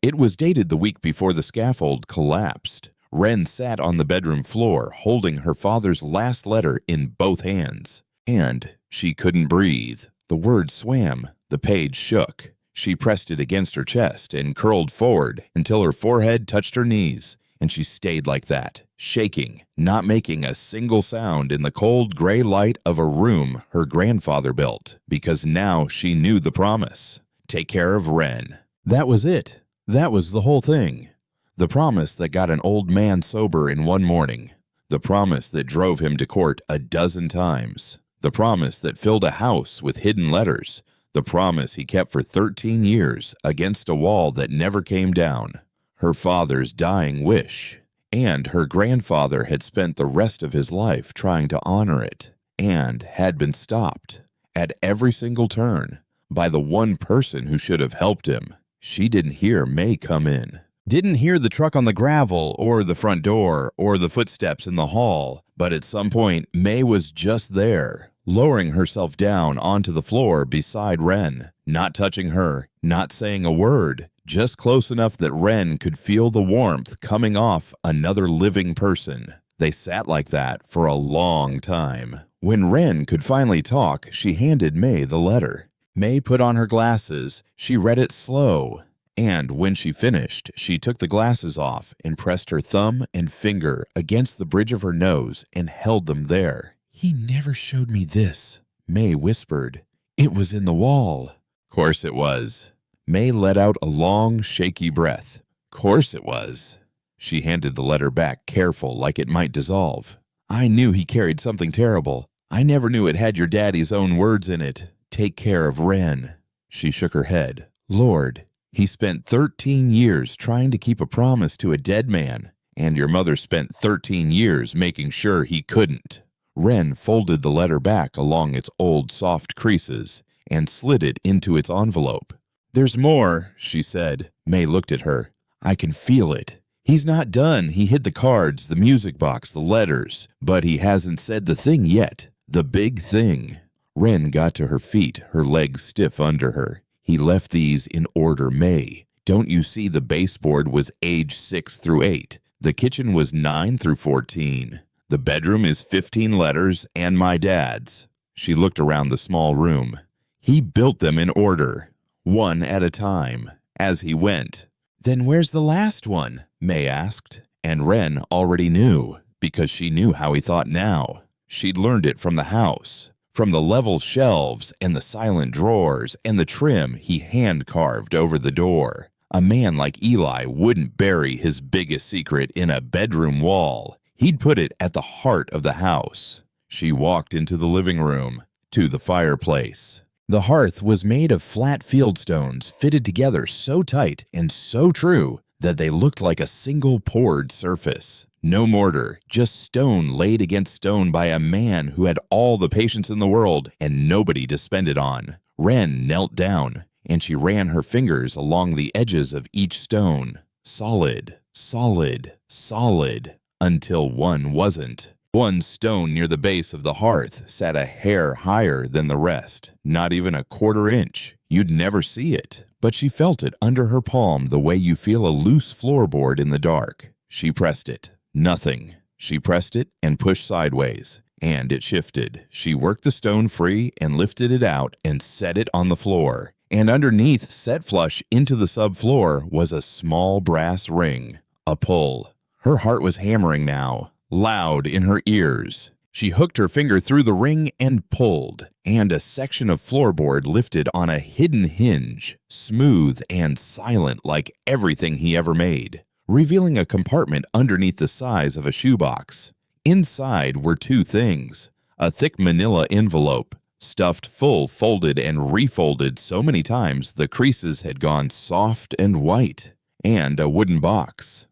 It was dated the week before the scaffold collapsed. Wren sat on the bedroom floor, holding her father's last letter in both hands. And she couldn't breathe. The word swam. The page shook. She pressed it against her chest and curled forward until her forehead touched her knees. And she stayed like that, shaking, not making a single sound in the cold gray light of a room her grandfather built, because now she knew the promise. Take care of Wren. That was it. That was the whole thing. The promise that got an old man sober in one morning. The promise that drove him to court 12 times. The promise that filled a house with hidden letters. The promise he kept for 13 years against a wall that never came down. Her father's dying wish. And her grandfather had spent the rest of his life trying to honor it, and had been stopped at every single turn by the one person who should have helped him. She didn't hear May come in. Didn't hear the truck on the gravel or the front door or the footsteps in the hall, but at some point May was just there, lowering herself down onto the floor beside Wren, not touching her, not saying a word, just close enough that Wren could feel the warmth coming off another living person. They sat like that for a long time. When Wren could finally talk, she handed May the letter. May put on her glasses. She read it slow. And when she finished, she took the glasses off and pressed her thumb and finger against the bridge of her nose and held them there. He never showed me this, May whispered. It was in the wall. Course it was. May let out a long, shaky breath. Course it was. She handed the letter back, careful, like it might dissolve. I knew he carried something terrible. I never knew it had your daddy's own words in it. Take care of Wren. She shook her head. Lord, he spent 13 years trying to keep a promise to a dead man, and your mother spent 13 years making sure he couldn't. Wren folded the letter back along its old soft creases and slid it into its envelope. There's more, she said. May looked at her. I can feel it. He's not done. He hid the cards, the music box, the letters, but he hasn't said the thing yet. The big thing. Wren got to her feet, her legs stiff under her. He left these in order, May. Don't you see the baseboard was age 6 through 8? The kitchen was 9 through 14. The bedroom is 15 letters and my dad's. She looked around the small room. He built them in order, one at a time, as he went. "Then where's the last one?" May asked, and Wren already knew, because she knew how he thought now. She'd learned it from the house, from the level shelves and the silent drawers and the trim he hand-carved over the door. A man like Eli wouldn't bury his biggest secret in a bedroom wall. He'd put it at the heart of the house. She walked into the living room, to the fireplace. The hearth was made of flat field stones fitted together so tight and so true that they looked like a single poured surface. No mortar, just stone laid against stone by a man who had all the patience in the world and nobody to spend it on. Wren knelt down, and she ran her fingers along the edges of each stone. Solid, solid, solid, until one wasn't. One stone near the base of the hearth sat a hair higher than the rest, not even a quarter inch. You'd never see it, but she felt it under her palm the way you feel a loose floorboard in the dark. She pressed it. Nothing. She pressed it and pushed sideways, and it shifted. She worked the stone free and lifted it out and set it on the floor. And underneath, set flush into the subfloor, was a small brass ring. A pull. Her heart was hammering now, loud in her ears. She hooked her finger through the ring and pulled, and a section of floorboard lifted on a hidden hinge, smooth and silent like everything he ever made, revealing a compartment underneath the size of a shoebox. Inside were two things: a thick manila envelope, stuffed full, folded and refolded so many times the creases had gone soft and white, and a wooden box,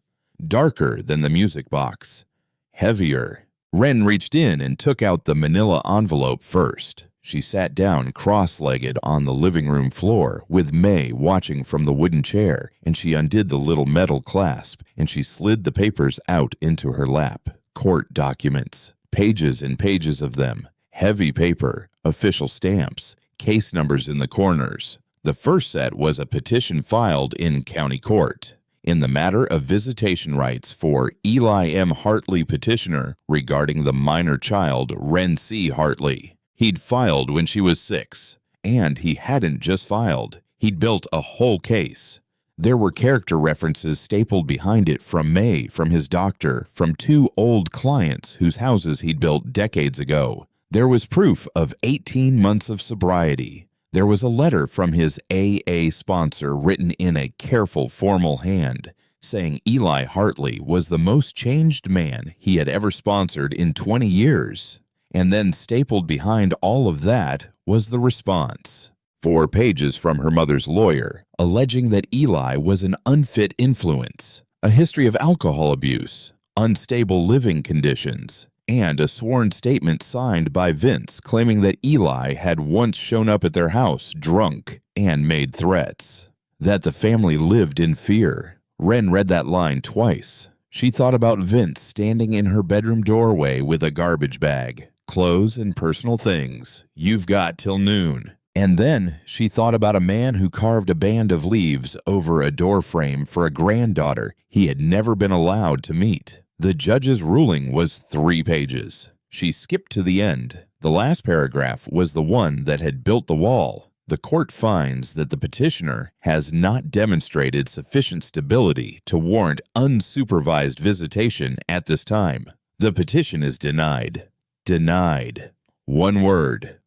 darker than the music box, heavier. Wren reached in and took out the manila envelope first. She sat down cross-legged on the living room floor with May watching from the wooden chair, and she undid the little metal clasp, and she slid the papers out into her lap. Court documents, pages and pages of them, heavy paper, official stamps, case numbers in the corners. The first set was a petition filed in county court in the matter of visitation rights for Eli M. Hartley petitioner regarding the minor child Wren C. Hartley. He'd filed when she was 6, and he hadn't just filed. He'd built a whole case. There were character references stapled behind it from May, from his doctor, from 2 old clients whose houses he'd built decades ago. There was proof of 18 months of sobriety. There was a letter from his AA sponsor written in a careful, formal hand, saying Eli Hartley was the most changed man he had ever sponsored in 20 years. And then stapled behind all of that was the response. 4 pages from her mother's lawyer, alleging that Eli was an unfit influence, a history of alcohol abuse, unstable living conditions, and a sworn statement signed by Vince claiming that Eli had once shown up at their house drunk and made threats. That the family lived in fear. Wren read that line twice. She thought about Vince standing in her bedroom doorway with a garbage bag, clothes and personal things. "You've got till noon." And then she thought about a man who carved a band of leaves over a door frame for a granddaughter he had never been allowed to meet. The judge's ruling was 3 pages. She skipped to the end. The last paragraph was the one that had built the wall. The court finds that the petitioner has not demonstrated sufficient stability to warrant unsupervised visitation at this time. The petition is denied. Denied. One word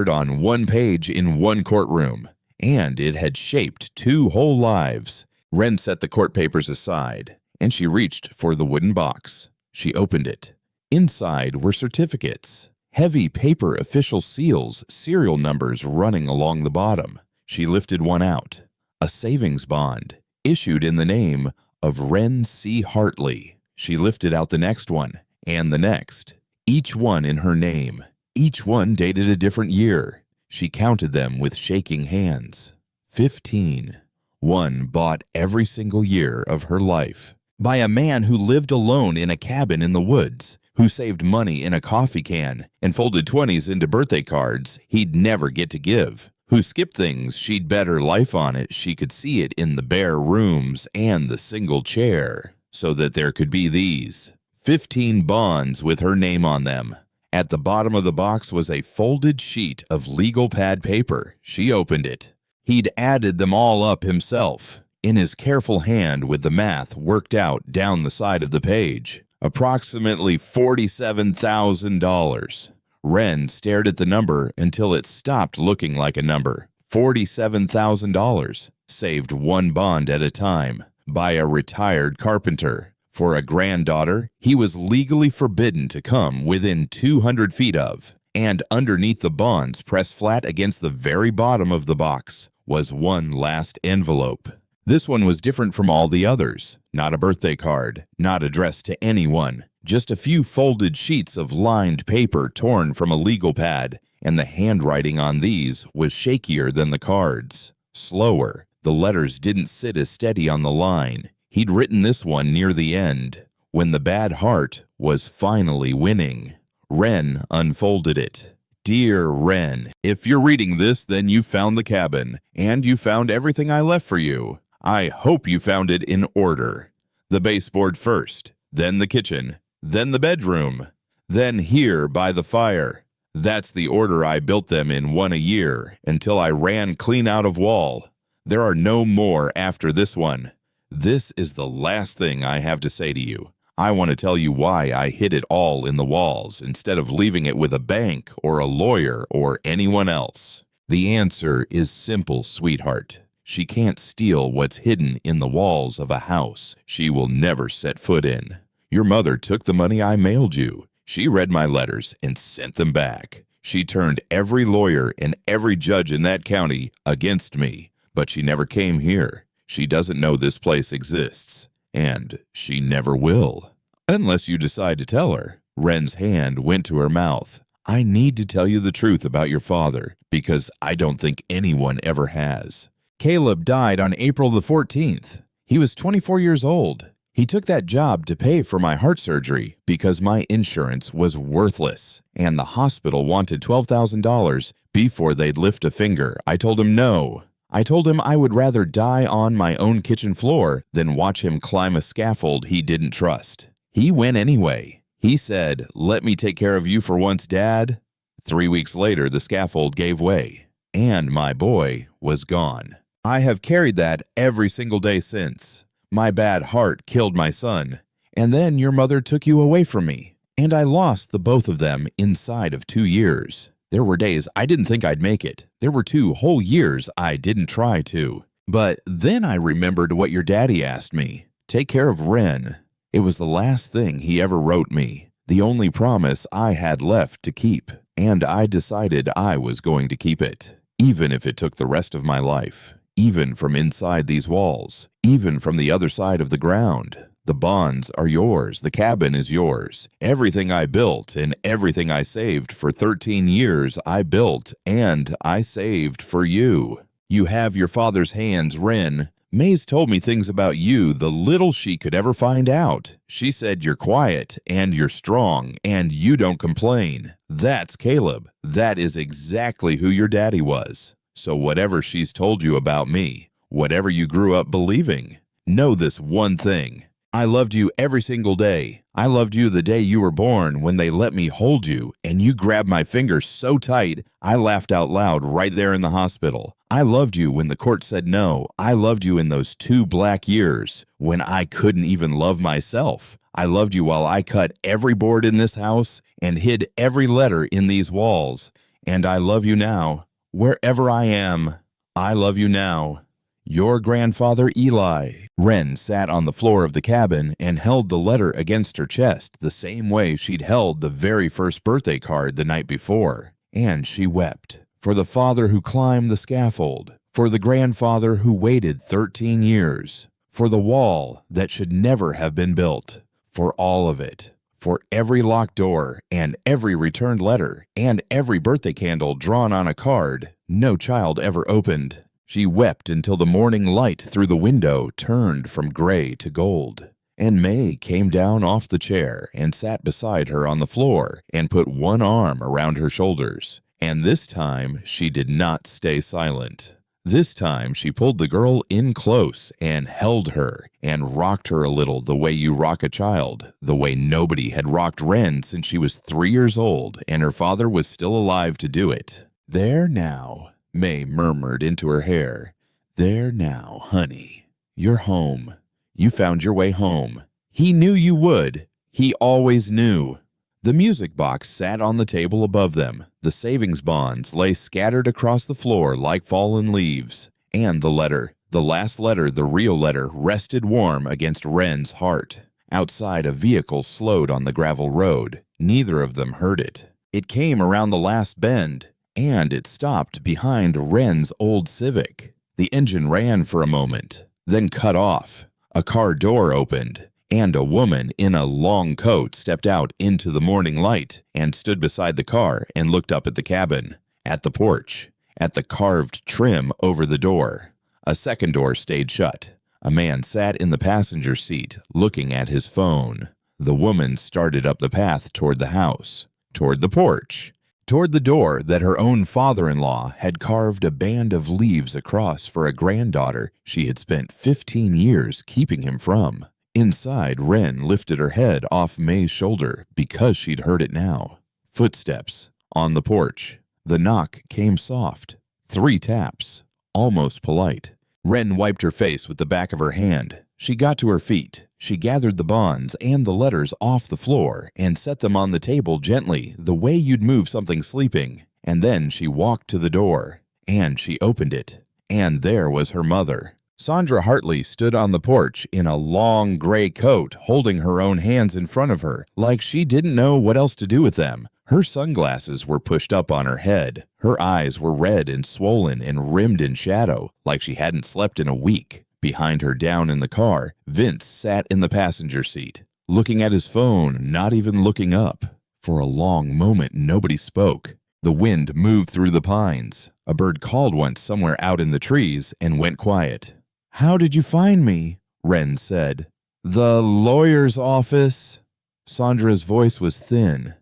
on 1 page in 1 courtroom, and it had shaped 2 whole lives. Wren set the court papers aside, and she reached for the wooden box. She opened it. Inside were certificates, heavy paper official seals, serial numbers running along the bottom. She lifted one out, a savings bond, issued in the name of Wren C. Hartley. She lifted out the next one, and the next, each one in her name. Each one dated a different year. She counted them with shaking hands. 15. One bought every single year of her life. By a man who lived alone in a cabin in the woods, who saved money in a coffee can and folded 20s into birthday cards he'd never get to give, who skipped things she'd bet her life on it she could see it in the bare rooms and the single chair, so that there could be these 15 bonds with her name on them. At the bottom of the box was a folded sheet of legal pad paper. She opened it. He'd added them all up himself, in his careful hand with the math worked out down the side of the page. Approximately $47,000. Wren stared at the number until it stopped looking like a number. $47,000, saved one bond at a time, by a retired carpenter. For a granddaughter he was legally forbidden to come within 200 feet of. And underneath the bonds, pressed flat against the very bottom of the box, was one last envelope. This one was different from all the others. Not a birthday card, not addressed to anyone. Just a few folded sheets of lined paper torn from a legal pad, and the handwriting on these was shakier than the cards. Slower. The letters didn't sit as steady on the line. He'd written this one near the end, when the bad heart was finally winning. Wren unfolded it. Dear Wren, if you're reading this, then you found the cabin, and you found everything I left for you. I hope you found it in order. The baseboard first, then the kitchen, then the bedroom, then here by the fire. That's the order I built them in, one a year, until I ran clean out of wall. There are no more after this one. This is the last thing I have to say to you. I want to tell you why I hid it all in the walls instead of leaving it with a bank or a lawyer or anyone else. The answer is simple, sweetheart. She can't steal what's hidden in the walls of a house she will never set foot in. Your mother took the money I mailed you. She read my letters and sent them back. She turned every lawyer and every judge in that county against me, but she never came here. She doesn't know this place exists, and she never will. Unless you decide to tell her. Wren's hand went to her mouth. I need to tell you the truth about your father, because I don't think anyone ever has. Caleb died on April the 14th. He was 24 years old. He took that job to pay for my heart surgery because my insurance was worthless, and the hospital wanted $12,000 before they'd lift a finger. I told him no. I told him I would rather die on my own kitchen floor than watch him climb a scaffold he didn't trust. He went anyway. He said, "Let me take care of you for once, Dad." 3 weeks later, the scaffold gave way, and my boy was gone. I have carried that every single day since. My bad heart killed my son, and then your mother took you away from me, and I lost the both of them inside of 2 years. There were days I didn't think I'd make it. There were 2 whole years I didn't try to. But then I remembered what your daddy asked me. Take care of Wren. It was the last thing he ever wrote me, the only promise I had left to keep, and I decided I was going to keep it, even if it took the rest of my life, even from inside these walls, even from the other side of the ground. The bonds are yours. The cabin is yours. Everything I built and everything I saved for 13 years I built and I saved for you. You have your father's hands, Wren. Maze told me things about you the little she could ever find out. She said you're quiet and you're strong and you don't complain. That's Caleb. That is exactly who your daddy was. So whatever she's told you about me, whatever you grew up believing, know this one thing. I loved you every single day. I loved you the day you were born when they let me hold you and you grabbed my finger so tight I laughed out loud right there in the hospital. I loved you when the court said no. I loved you in those 2 black years when I couldn't even love myself. I loved you while I cut every board in this house and hid every letter in these walls. And I love you now. Wherever I am, I love you now. Your grandfather, Eli. Wren sat on the floor of the cabin and held the letter against her chest the same way she'd held the very first birthday card the night before. And she wept. For the father who climbed the scaffold. For the grandfather who waited 13 years. For the wall that should never have been built. For all of it. For every locked door and every returned letter and every birthday candle drawn on a card no child ever opened. She wept until the morning light through the window turned from gray to gold. And May came down off the chair and sat beside her on the floor and put one arm around her shoulders. And this time she did not stay silent. This time she pulled the girl in close and held her and rocked her a little the way you rock a child, the way nobody had rocked Wren since she was 3 years old and her father was still alive to do it. "There now," May murmured into her hair. "There now, honey. You're home. You found your way home. He knew you would. He always knew." The music box sat on the table above them. The savings bonds lay scattered across the floor like fallen leaves. And the letter, the last letter, the real letter, rested warm against Wren's heart. Outside, a vehicle slowed on the gravel road. Neither of them heard it. It came around the last bend, and it stopped behind Wren's old Civic. The engine ran for a moment, then cut off. A car door opened, and a woman in a long coat stepped out into the morning light and stood beside the car and looked up at the cabin, at the porch, at the carved trim over the door. A second door stayed shut. A man sat in the passenger seat looking at his phone. The woman started up the path toward the house, toward the porch, toward the door that her own father-in-law had carved a band of leaves across for a granddaughter she had spent 15 years keeping him from. Inside, Wren lifted her head off May's shoulder because she'd heard it now. Footsteps on the porch. The knock came soft. 3 taps, almost polite. Wren wiped her face with the back of her hand. She got to her feet. She gathered the bonds and the letters off the floor and set them on the table gently, the way you'd move something sleeping. And then she walked to the door, and she opened it. And there was her mother. Sandra Hartley stood on the porch in a long gray coat, holding her own hands in front of her, like she didn't know what else to do with them. Her sunglasses were pushed up on her head. Her eyes were red and swollen and rimmed in shadow, like she hadn't slept in a week. Behind her down in the car, Vince sat in the passenger seat, looking at his phone, not even looking up. For a long moment, nobody spoke. The wind moved through the pines. A bird called once somewhere out in the trees and went quiet. "How did you find me?" Wren said. "The lawyer's office." Sandra's voice was thin.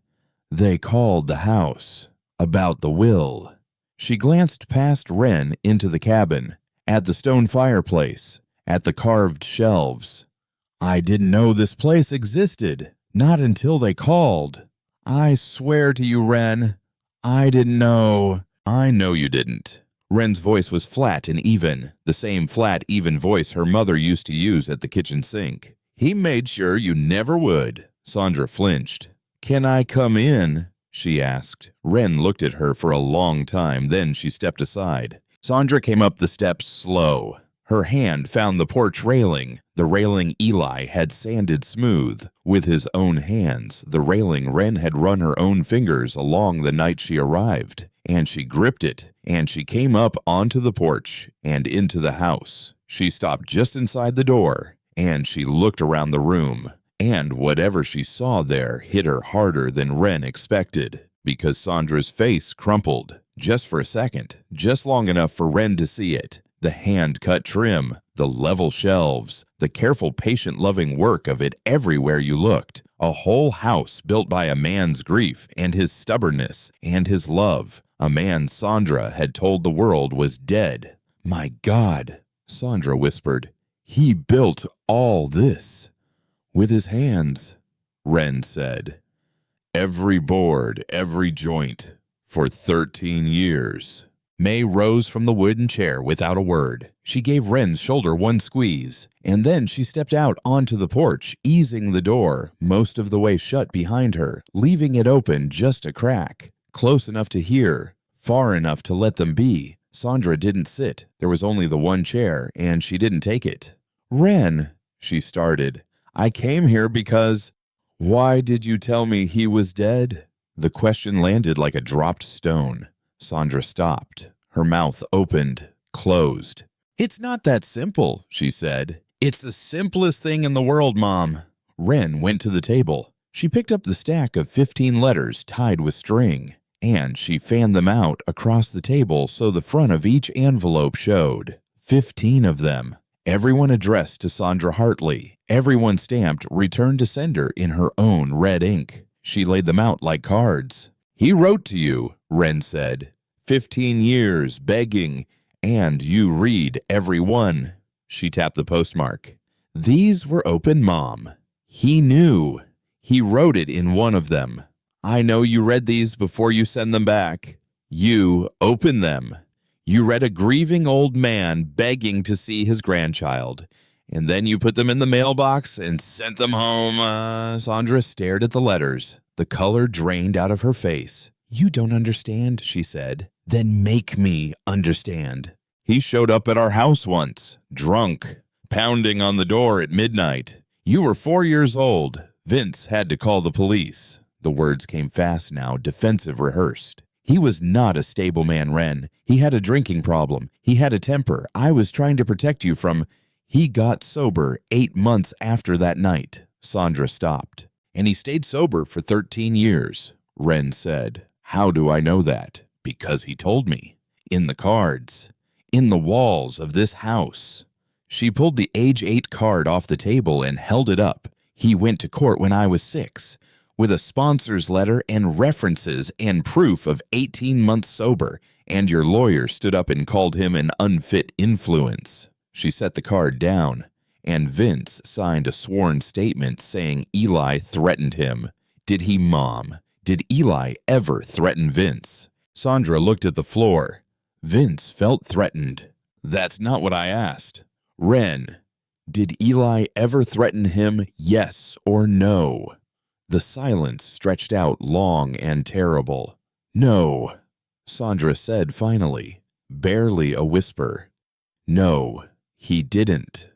"They called the house about the will." She glanced past Wren into the cabin, at the stone fireplace, at the carved shelves. "I didn't know this place existed, not until they called. I swear to you, Wren, I didn't know." "I know you didn't." Wren's voice was flat and even, the same flat, even voice her mother used to use at the kitchen sink. "He made sure you never would." Sandra flinched. "Can I come in?" she asked. Wren looked at her for a long time, then she stepped aside. Sandra came up the steps slow. Her hand found the porch railing, the railing Eli had sanded smooth. With his own hands, the railing Wren had run her own fingers along the night she arrived. And she gripped it, and she came up onto the porch and into the house. She stopped just inside the door, and she looked around the room. And whatever she saw there hit her harder than Wren expected, because Sandra's face crumpled, just for a second, just long enough for Wren to see it. The hand-cut trim, the level shelves, the careful, patient, loving work of it everywhere you looked. A whole house built by a man's grief and his stubbornness and his love. A man Sandra had told the world was dead. "My God," Sandra whispered. "He built all this with his hands," Wren said. "Every board, every joint, for 13 years. May rose from the wooden chair without a word. She gave Wren's shoulder one squeeze, and then she stepped out onto the porch, easing the door most of the way shut behind her, leaving it open just a crack, close enough to hear, far enough to let them be. Sandra didn't sit. There was only the one chair, and she didn't take it. "Wren," she started, "I came here because—" "Why did you tell me he was dead?" The question landed like a dropped stone. Sandra stopped. Her mouth opened, closed. "It's not that simple," she said. "It's the simplest thing in the world, Mom." Wren went to the table. She picked up the stack of 15 letters tied with string, and she fanned them out across the table so the front of each envelope showed. 15 of them. Everyone addressed to Sandra Hartley. Everyone stamped "Return to Sender" in her own red ink. She laid them out like cards. "He wrote to you," Wren said. 15 years begging, And you read every one. She tapped the postmark. These were open, Mom. He knew. He wrote it in one of them. I know you read these before you send them back. You open them. You read a grieving old man begging to see his grandchild. And then you put them in the mailbox and sent them home. Sandra stared at the letters. The color drained out of her face. You don't understand, she said. Then make me understand. He showed up at our house once, drunk, pounding on the door at midnight. You were 4 years old. Vince had to call the police. The words came fast now, defensive rehearsed. He was not a stable man, Wren. He had a drinking problem. He had a temper. I was trying to protect you from... He got sober 8 months after that night. Sandra stopped. And he stayed sober for 13 years, Wren said. How do I know that? Because he told me. In the cards. In the walls of this house. She pulled the age 8 card off the table and held it up. He went to court when I was 6, with a sponsor's letter and references and proof of 18 months sober, and your lawyer stood up and called him an unfit influence. She set the card down, and Vince signed a sworn statement saying Eli threatened him. Did he, Mom? Did Eli ever threaten Vince? Sandra looked at the floor. Vince felt threatened. That's not what I asked. Wren, did Eli ever threaten him, yes or no? The silence stretched out long and terrible. No, Sandra said finally, barely a whisper. No, he didn't.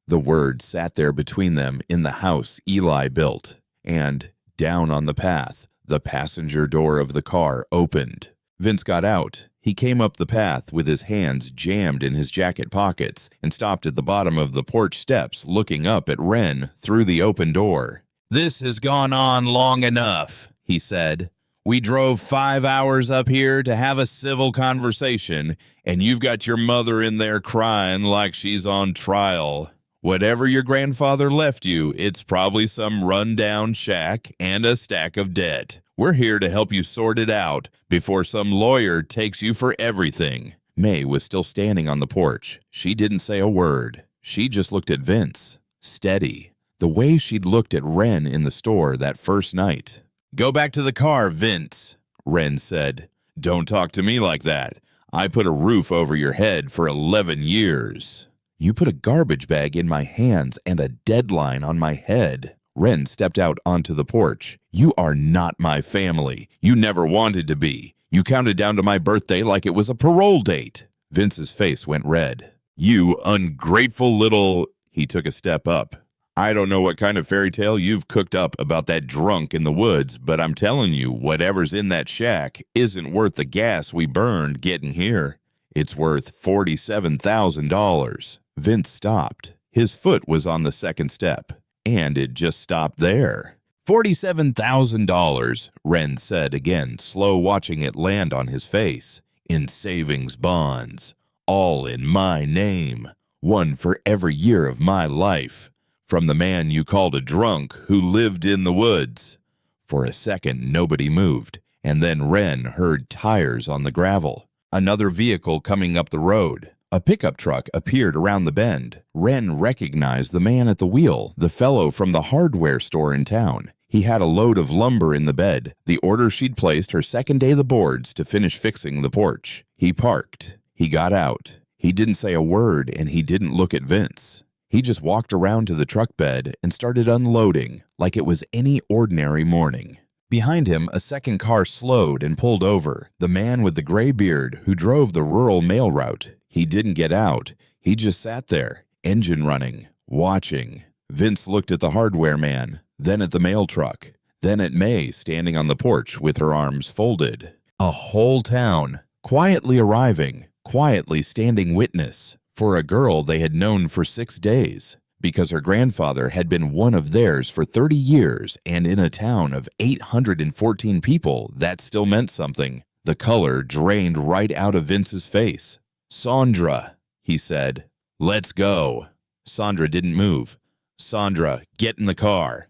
The words sat there between them in the house Eli built, and down on the path, the passenger door of the car opened. Vince got out. He came up the path with his hands jammed in his jacket pockets and stopped at the bottom of the porch steps looking up at Wren through the open door. This has gone on long enough, he said. We drove 5 hours up here to have a civil conversation, and you've got your mother in there crying like she's on trial. Whatever your grandfather left you, it's probably some run-down shack and a stack of debt. We're here to help you sort it out before some lawyer takes you for everything. May was still standing on the porch. She didn't say a word. She just looked at Vince, steady, the way she'd looked at Wren in the store that first night. Go back to the car, Vince, Wren said. Don't talk to me like that. I put a roof over your head for 11 years. You put a garbage bag in my hands and a deadline on my head. Wren stepped out onto the porch. You are not my family. You never wanted to be. You counted down to my birthday like it was a parole date. Vince's face went red. You ungrateful little... He took a step up. I don't know what kind of fairy tale you've cooked up about that drunk in the woods, but I'm telling you, whatever's in that shack isn't worth the gas we burned getting here. It's worth $47,000. Vince stopped. His foot was on the second step, and it just stopped there. $47,000, Wren said again, slow watching it land on his face. In savings bonds, all in my name, one for every year of my life. From the man you called a drunk who lived in the woods. For a second, nobody moved, and then Wren heard tires on the gravel. Another vehicle coming up the road. A pickup truck appeared around the bend. Wren recognized the man at the wheel, the fellow from the hardware store in town. He had a load of lumber in the bed, the order she'd placed her second day the boards to finish fixing the porch. He parked. He got out. He didn't say a word, and he didn't look at Vince. He just walked around to the truck bed and started unloading like it was any ordinary morning. Behind him, a second car slowed and pulled over. The man with the gray beard who drove the rural mail route. He didn't get out. He just sat there, engine running, watching. Vince looked at the hardware man, then at the mail truck, then at May standing on the porch with her arms folded. A whole town, quietly arriving, quietly standing witness. For a girl they had known for 6 days, because her grandfather had been one of theirs for 30 years, and in a town of 814 people, that still meant something. The color drained right out of Vince's face. Sandra, he said, let's go. Sandra didn't move. Sandra, get in the car.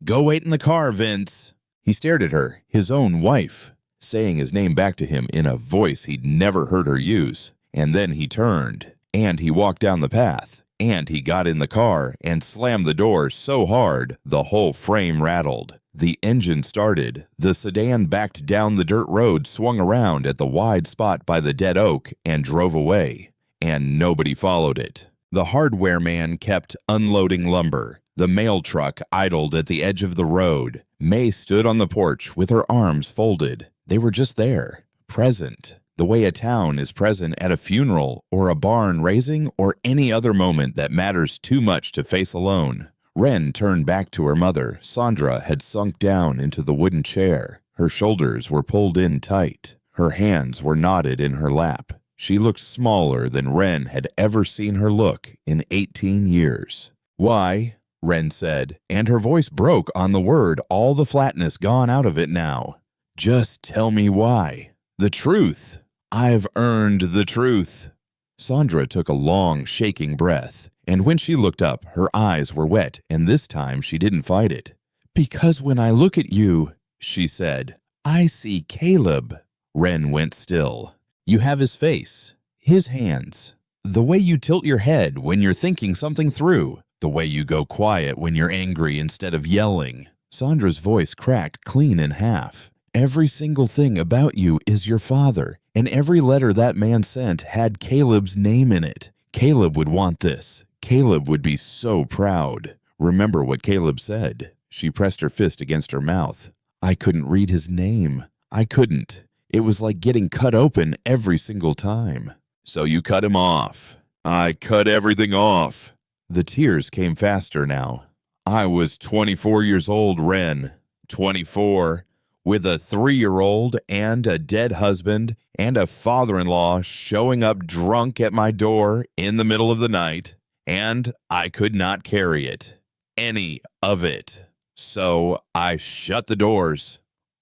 Go wait in the car, Vince. He stared at her, his own wife, saying his name back to him in a voice he'd never heard her use. and then he turned, and he walked down the path, and he got in the car and slammed the door so hard the whole frame rattled. The engine started, the sedan backed down the dirt road, swung around at the wide spot by the dead oak, and drove away. And nobody followed it. The hardware man kept unloading lumber. The mail truck idled at the edge of the road. May stood on the porch with her arms folded. They were just there, present, the way a town is present at a funeral or a barn raising or any other moment that matters too much to face alone. Wren turned back to her mother. Sandra had sunk down into the wooden chair. Her shoulders were pulled in tight. Her hands were knotted in her lap. She looked smaller than Wren had ever seen her look in 18 years. "Why?" Wren said, and her voice broke on the word, all the flatness gone out of it now. "Just tell me why. The truth. I've earned the truth." Sandra took a long, shaking breath, and when she looked up, her eyes were wet, and this time she didn't fight it. "Because when I look at you," she said, "I see Caleb." Wren went still. "You have his face, his hands, the way you tilt your head when you're thinking something through, the way you go quiet when you're angry instead of yelling." Sandra's voice cracked clean in half. "Every single thing about you is your father, and every letter that man sent had Caleb's name in it. Caleb would want this. Caleb would be so proud. Remember what Caleb said." She pressed her fist against her mouth. "I couldn't read his name. I couldn't. It was like getting cut open every single time." "So you cut him off." "I cut everything off." The tears came faster now. "I was 24 years old, Wren. 24. With a 3-year-old and a dead husband and a father-in-law showing up drunk at my door in the middle of the night, and I could not carry it. Any of it. So I shut the doors.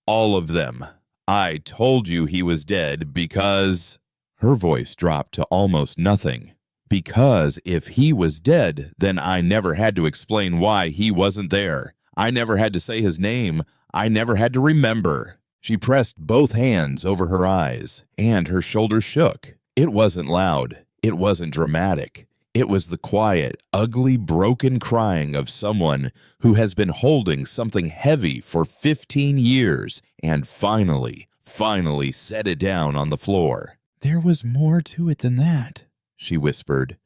All of them. I told you he was dead because—" Her voice dropped to almost nothing. "Because if he was dead, then I never had to explain why he wasn't there. I never had to say his name. I never had to remember." She pressed both hands over her eyes, and her shoulders shook. It wasn't loud. It wasn't dramatic. It was the quiet, ugly, broken crying of someone who has been holding something heavy for 15 years and finally set it down on the floor. "There was more to it than that," she whispered.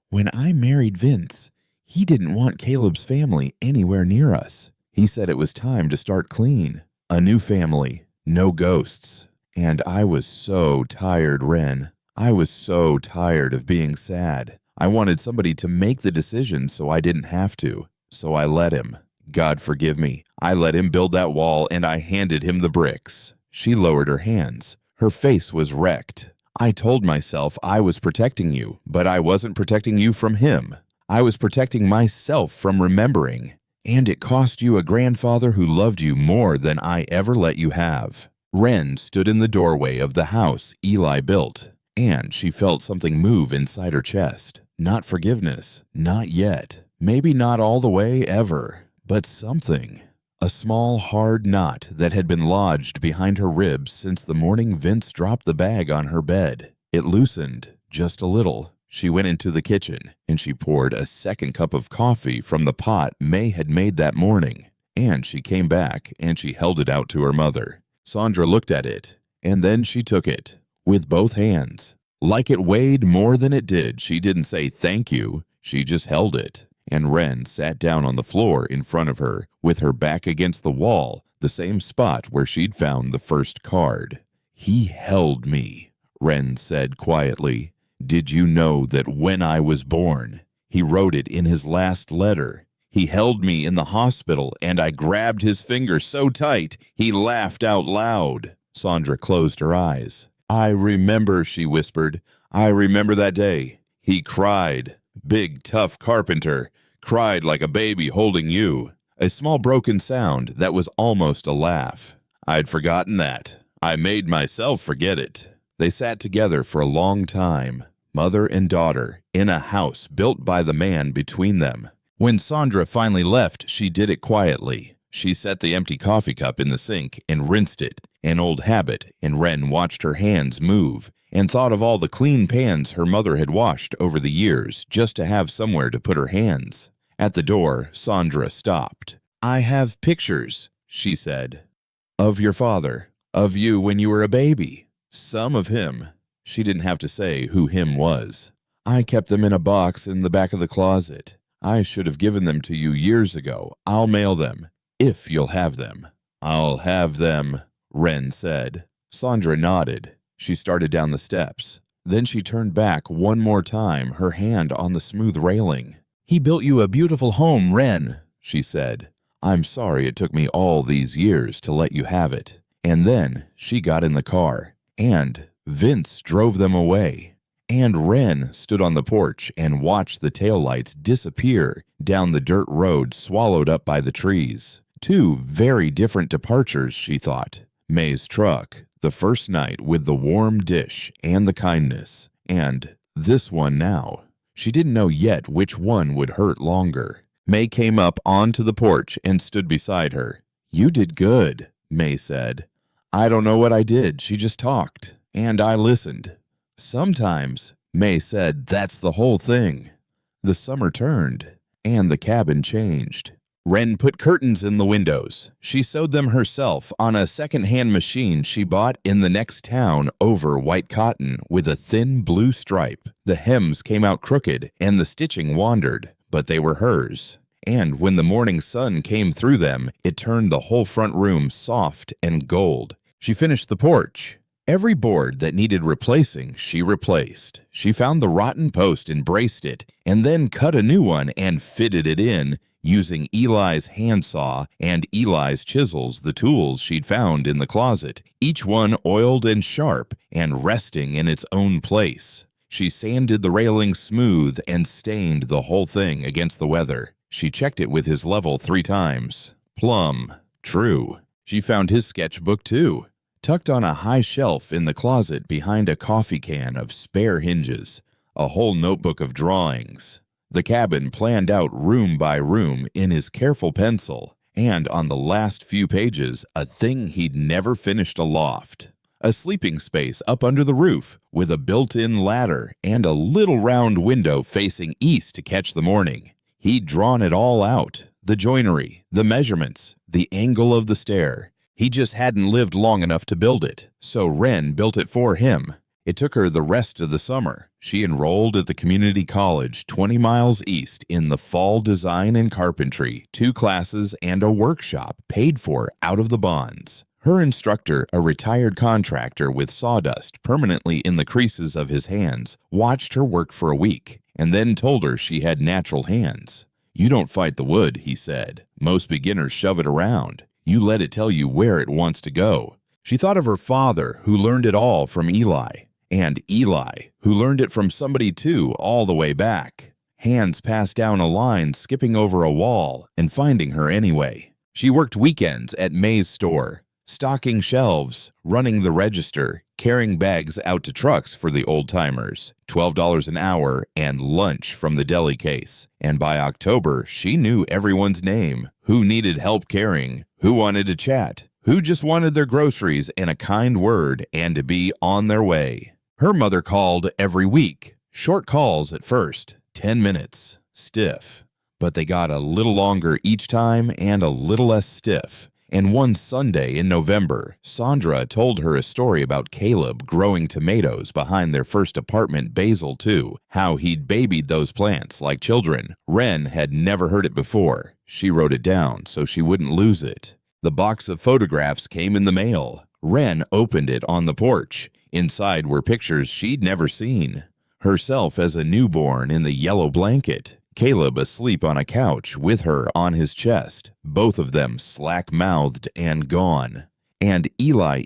"When I married Vince, he didn't want Caleb's family anywhere near us. He said it was time to start clean. A new family, no ghosts. And I was so tired, Wren. I was so tired of being sad. I wanted somebody to make the decision so I didn't have to. So I let him. God forgive me. I let him build that wall and I handed him the bricks." She lowered her hands. Her face was wrecked. "I told myself I was protecting you, but I wasn't protecting you from him. I was protecting myself from remembering. And it cost you a grandfather who loved you more than I ever let you have." Wren stood in the doorway of the house Eli built, and she felt something move inside her chest. Not forgiveness, not yet. Maybe not all the way ever, but something. A small, hard knot that had been lodged behind her ribs since the morning Vince dropped the bag on her bed. It loosened, just a little. She went into the kitchen, and she poured a second cup of coffee from the pot May had made that morning. And she came back, and she held it out to her mother. Sandra looked at it, and then she took it, with both hands. Like it weighed more than it did, she didn't say thank you, she just held it. And Wren sat down on the floor in front of her, with her back against the wall, the same spot where she'd found the first card. "He held me," Wren said quietly. "Did you know that when I was born, he wrote it in his last letter? He held me in the hospital, and I grabbed his finger so tight, he laughed out loud." Sandra closed her eyes. "I remember," she whispered. "I remember that day. He cried. Big, tough carpenter. Cried like a baby holding you." A small broken sound that was almost a laugh. "I'd forgotten that. I made myself forget it." They sat together for a long time, mother and daughter, in a house built by the man between them. When Sandra finally left, she did it quietly. She set the empty coffee cup in the sink and rinsed it, an old habit, and Wren watched her hands move and thought of all the clean pans her mother had washed over the years just to have somewhere to put her hands. At the door, Sandra stopped. "I have pictures," she said, "of your father, of you when you were a baby. Some of him." She didn't have to say who him was. "I kept them in a box in the back of the closet. I should have given them to you years ago. I'll mail them, if you'll have them." "I'll have them," Wren said. Sandra nodded. She started down the steps. Then she turned back one more time, her hand on the smooth railing. "He built you a beautiful home, Wren," she said. "I'm sorry it took me all these years to let you have it." And then she got in the car, and Vince drove them away. And Wren stood on the porch and watched the taillights disappear down the dirt road swallowed up by the trees. Two very different departures, she thought. May's truck, the first night with the warm dish and the kindness, and this one now. She didn't know yet which one would hurt longer. May came up onto the porch and stood beside her. "You did good," May said. "I don't know what I did. She just talked, and I listened." "Sometimes," May said, "that's the whole thing." The summer turned, and the cabin changed. Wren put curtains in the windows. She sewed them herself on a second-hand machine she bought in the next town over white cotton with a thin blue stripe. The hems came out crooked, and the stitching wandered, but they were hers. And when the morning sun came through them, it turned the whole front room soft and gold. She finished the porch. Every board that needed replacing, she replaced. She found the rotten post and braced it, and then cut a new one and fitted it in, using Eli's handsaw and Eli's chisels, the tools she'd found in the closet, each one oiled and sharp and resting in its own place. She sanded the railing smooth and stained the whole thing against the weather. She checked it with his level 3 times. Plumb. True. She found his sketchbook, too, tucked on a high shelf in the closet behind a coffee can of spare hinges, a whole notebook of drawings. The cabin planned out room by room in his careful pencil, and on the last few pages, a thing he'd never finished aloft. A sleeping space up under the roof with a built-in ladder and a little round window facing east to catch the morning. He'd drawn it all out, the joinery, the measurements, the angle of the stair. He just hadn't lived long enough to build it, so Wren built it for him. It took her the rest of the summer. She enrolled at the community college 20 miles east in the fall design and carpentry, 2 classes, and a workshop paid for out of the bonds. Her instructor, a retired contractor with sawdust permanently in the creases of his hands, watched her work for a week and then told her she had natural hands. "You don't fight the wood," he said. "Most beginners shove it around. You let it tell you where it wants to go." She thought of her father, who learned it all from Eli, and Eli, who learned it from somebody too all the way back. Hands passed down a line, skipping over a wall and finding her anyway. She worked weekends at May's store, stocking shelves, running the register, carrying bags out to trucks for the old-timers, $12 an hour, and lunch from the deli case. And by October, she knew everyone's name, who needed help carrying, who wanted to chat, who just wanted their groceries and a kind word and to be on their way. Her mother called every week. Short calls at first, 10 minutes, stiff. But they got a little longer each time and a little less stiff. And one Sunday in November, Sandra told her a story about Caleb growing tomatoes behind their first apartment, Basil 2, how he'd babied those plants like children. Wren had never heard it before. She wrote it down so she wouldn't lose it. The box of photographs came in the mail. Wren opened it on the porch. Inside were pictures she'd never seen. Herself as a newborn in the yellow blanket. Caleb asleep on a couch with her on his chest, both of them slack-mouthed and gone. And Eli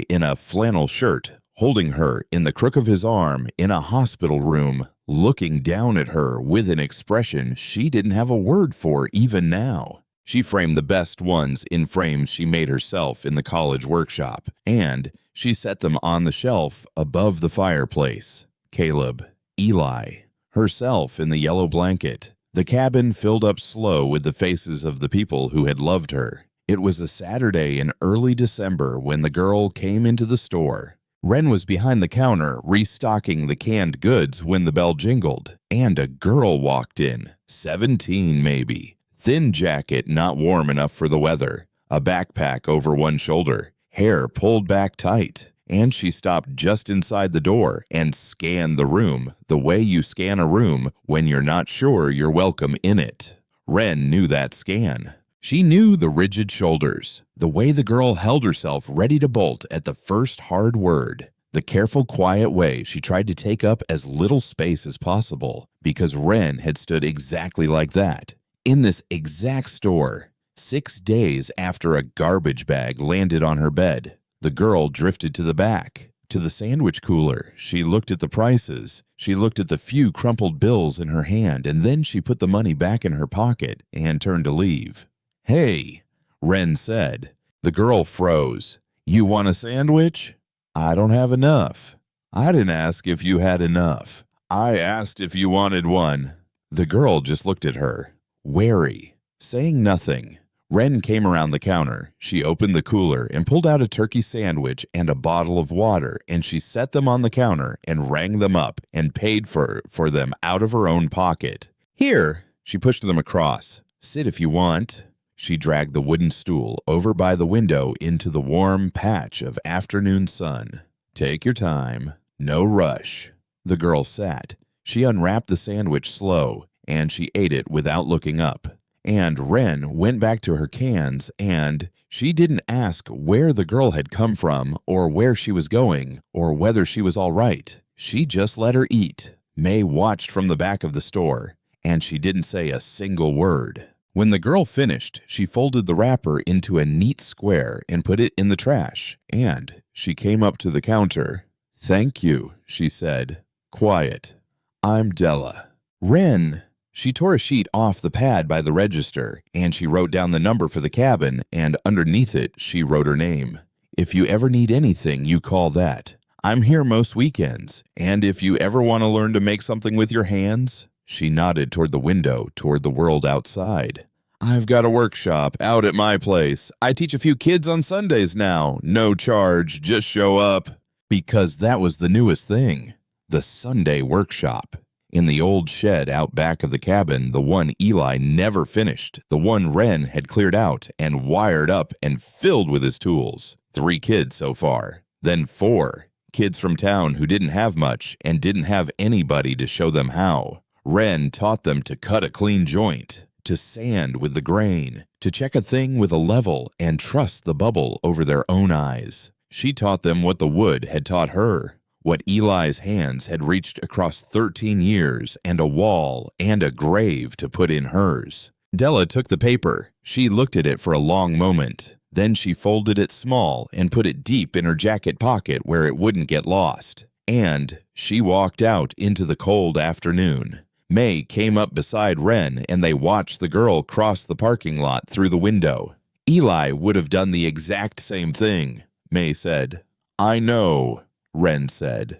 in a flannel shirt, holding her in the crook of his arm in a hospital room, looking down at her with an expression she didn't have a word for even now. She framed the best ones in frames she made herself in the college workshop, and she set them on the shelf above the fireplace. Caleb, Eli, herself in the yellow blanket. The cabin filled up slow with the faces of the people who had loved her. It was a Saturday in early December when the girl came into the store. Wren was behind the counter restocking the canned goods when the bell jingled, and a girl walked in, 17 maybe. Thin jacket not warm enough for the weather, a backpack over one shoulder, hair pulled back tight, and she stopped just inside the door and scanned the room the way you scan a room when you're not sure you're welcome in it. Wren knew that scan. She knew the rigid shoulders, the way the girl held herself ready to bolt at the first hard word, the careful, quiet way she tried to take up as little space as possible, because Wren had stood exactly like that, in this exact store, 6 days after a garbage bag landed on her bed. The girl drifted to the back, to the sandwich cooler. She looked at the prices. She looked at the few crumpled bills in her hand, and then she put the money back in her pocket and turned to leave. "Hey," Wren said. The girl froze. "You want a sandwich?" "I don't have enough." "I didn't ask if you had enough. I asked if you wanted one." The girl just looked at her, wary, saying nothing. Wren came around the counter. She opened the cooler and pulled out a turkey sandwich and a bottle of water, and she set them on the counter and rang them up and paid for them out of her own pocket. "Here," she pushed them across. "Sit if you want." She dragged the wooden stool over by the window into the warm patch of afternoon sun. "Take your time. No rush." The girl sat. She unwrapped the sandwich slow, and she ate it without looking up. And Wren went back to her cans, and she didn't ask where the girl had come from or where she was going or whether she was all right. She just let her eat. May watched from the back of the store, and she didn't say a single word. When the girl finished, she folded the wrapper into a neat square and put it in the trash, and she came up to the counter. "Thank you," she said. Quiet. "I'm Della." "Wren." She tore a sheet off the pad by the register, and she wrote down the number for the cabin, and underneath it, she wrote her name. "If you ever need anything, you call that. I'm here most weekends, and if you ever want to learn to make something with your hands." She nodded toward the window, toward the world outside. "I've got a workshop out at my place. I teach a few kids on Sundays now. No charge, just show up." Because that was the newest thing, the Sunday workshop. In the old shed out back of the cabin, the one Eli never finished, the one Wren had cleared out and wired up and filled with his tools. 3 kids so far. Then 4. Kids from town who didn't have much and didn't have anybody to show them how. Wren taught them to cut a clean joint, to sand with the grain, to check a thing with a level and trust the bubble over their own eyes. She taught them what the wood had taught her, what Eli's hands had reached across 13 years and a wall and a grave to put in hers. Della took the paper. She looked at it for a long moment. Then she folded it small and put it deep in her jacket pocket where it wouldn't get lost. And she walked out into the cold afternoon. May came up beside Wren, and they watched the girl cross the parking lot through the window. "Eli would have done the exact same thing," May said. "I know," Wren said.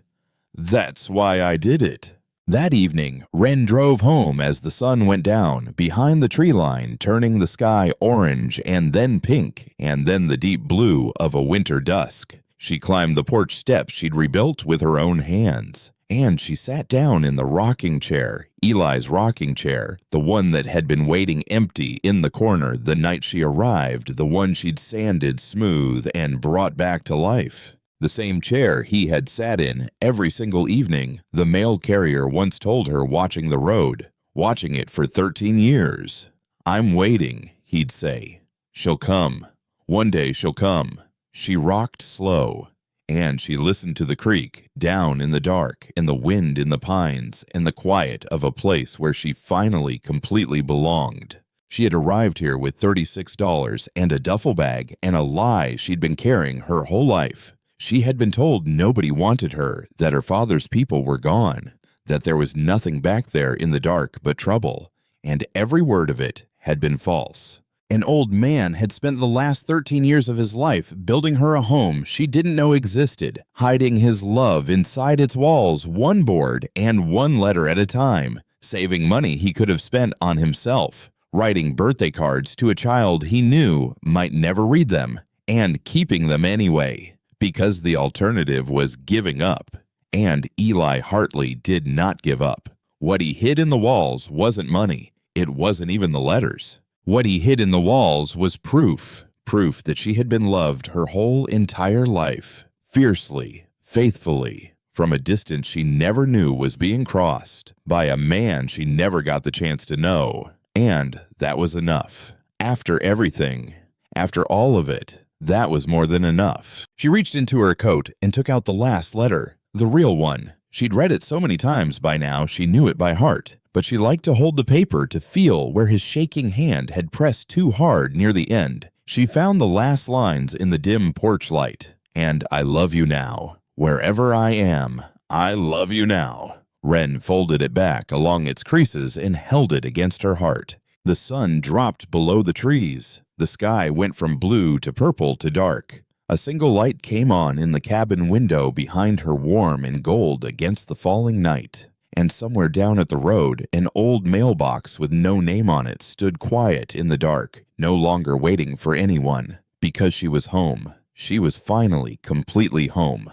"That's why I did it." That evening, Wren drove home as the sun went down, behind the tree line, turning the sky orange and then pink and then the deep blue of a winter dusk. She climbed the porch steps she'd rebuilt with her own hands. And she sat down in the rocking chair, Eli's rocking chair, the one that had been waiting empty in the corner the night she arrived, the one she'd sanded smooth and brought back to life. The same chair he had sat in every single evening, the mail carrier once told her watching the road, watching it for 13 years. "I'm waiting," he'd say. "She'll come. One day she'll come." She rocked slow. And she listened to the creek, down in the dark, and the wind in the pines, and the quiet of a place where she finally completely belonged. She had arrived here with $36 and a duffel bag and a lie she'd been carrying her whole life. She had been told nobody wanted her, that her father's people were gone, that there was nothing back there in the dark but trouble, and every word of it had been false. An old man had spent the last 13 years of his life building her a home she didn't know existed, hiding his love inside its walls, one board and one letter at a time, saving money he could have spent on himself, writing birthday cards to a child he knew might never read them, and keeping them anyway, because the alternative was giving up. And Eli Hartley did not give up. What he hid in the walls wasn't money. It wasn't even the letters. What he hid in the walls was proof that she had been loved her whole entire life, fiercely, faithfully, from a distance she never knew was being crossed, by a man she never got the chance to know. And that was enough. After everything, after all of it, that was more than enough. She reached into her coat and took out the last letter, the real one. She'd read it so many times by now she knew it by heart, but she liked to hold the paper to feel where his shaking hand had pressed too hard near the end. She found the last lines in the dim porch light. And I love you now. Wherever I am, I love you now. Wren folded it back along its creases and held it against her heart. The sun dropped below the trees. The sky went from blue to purple to dark. A single light came on in the cabin window behind her, warm and gold against the falling night. And somewhere down at the road, an old mailbox with no name on it stood quiet in the dark, no longer waiting for anyone. Because she was home. She was finally completely home.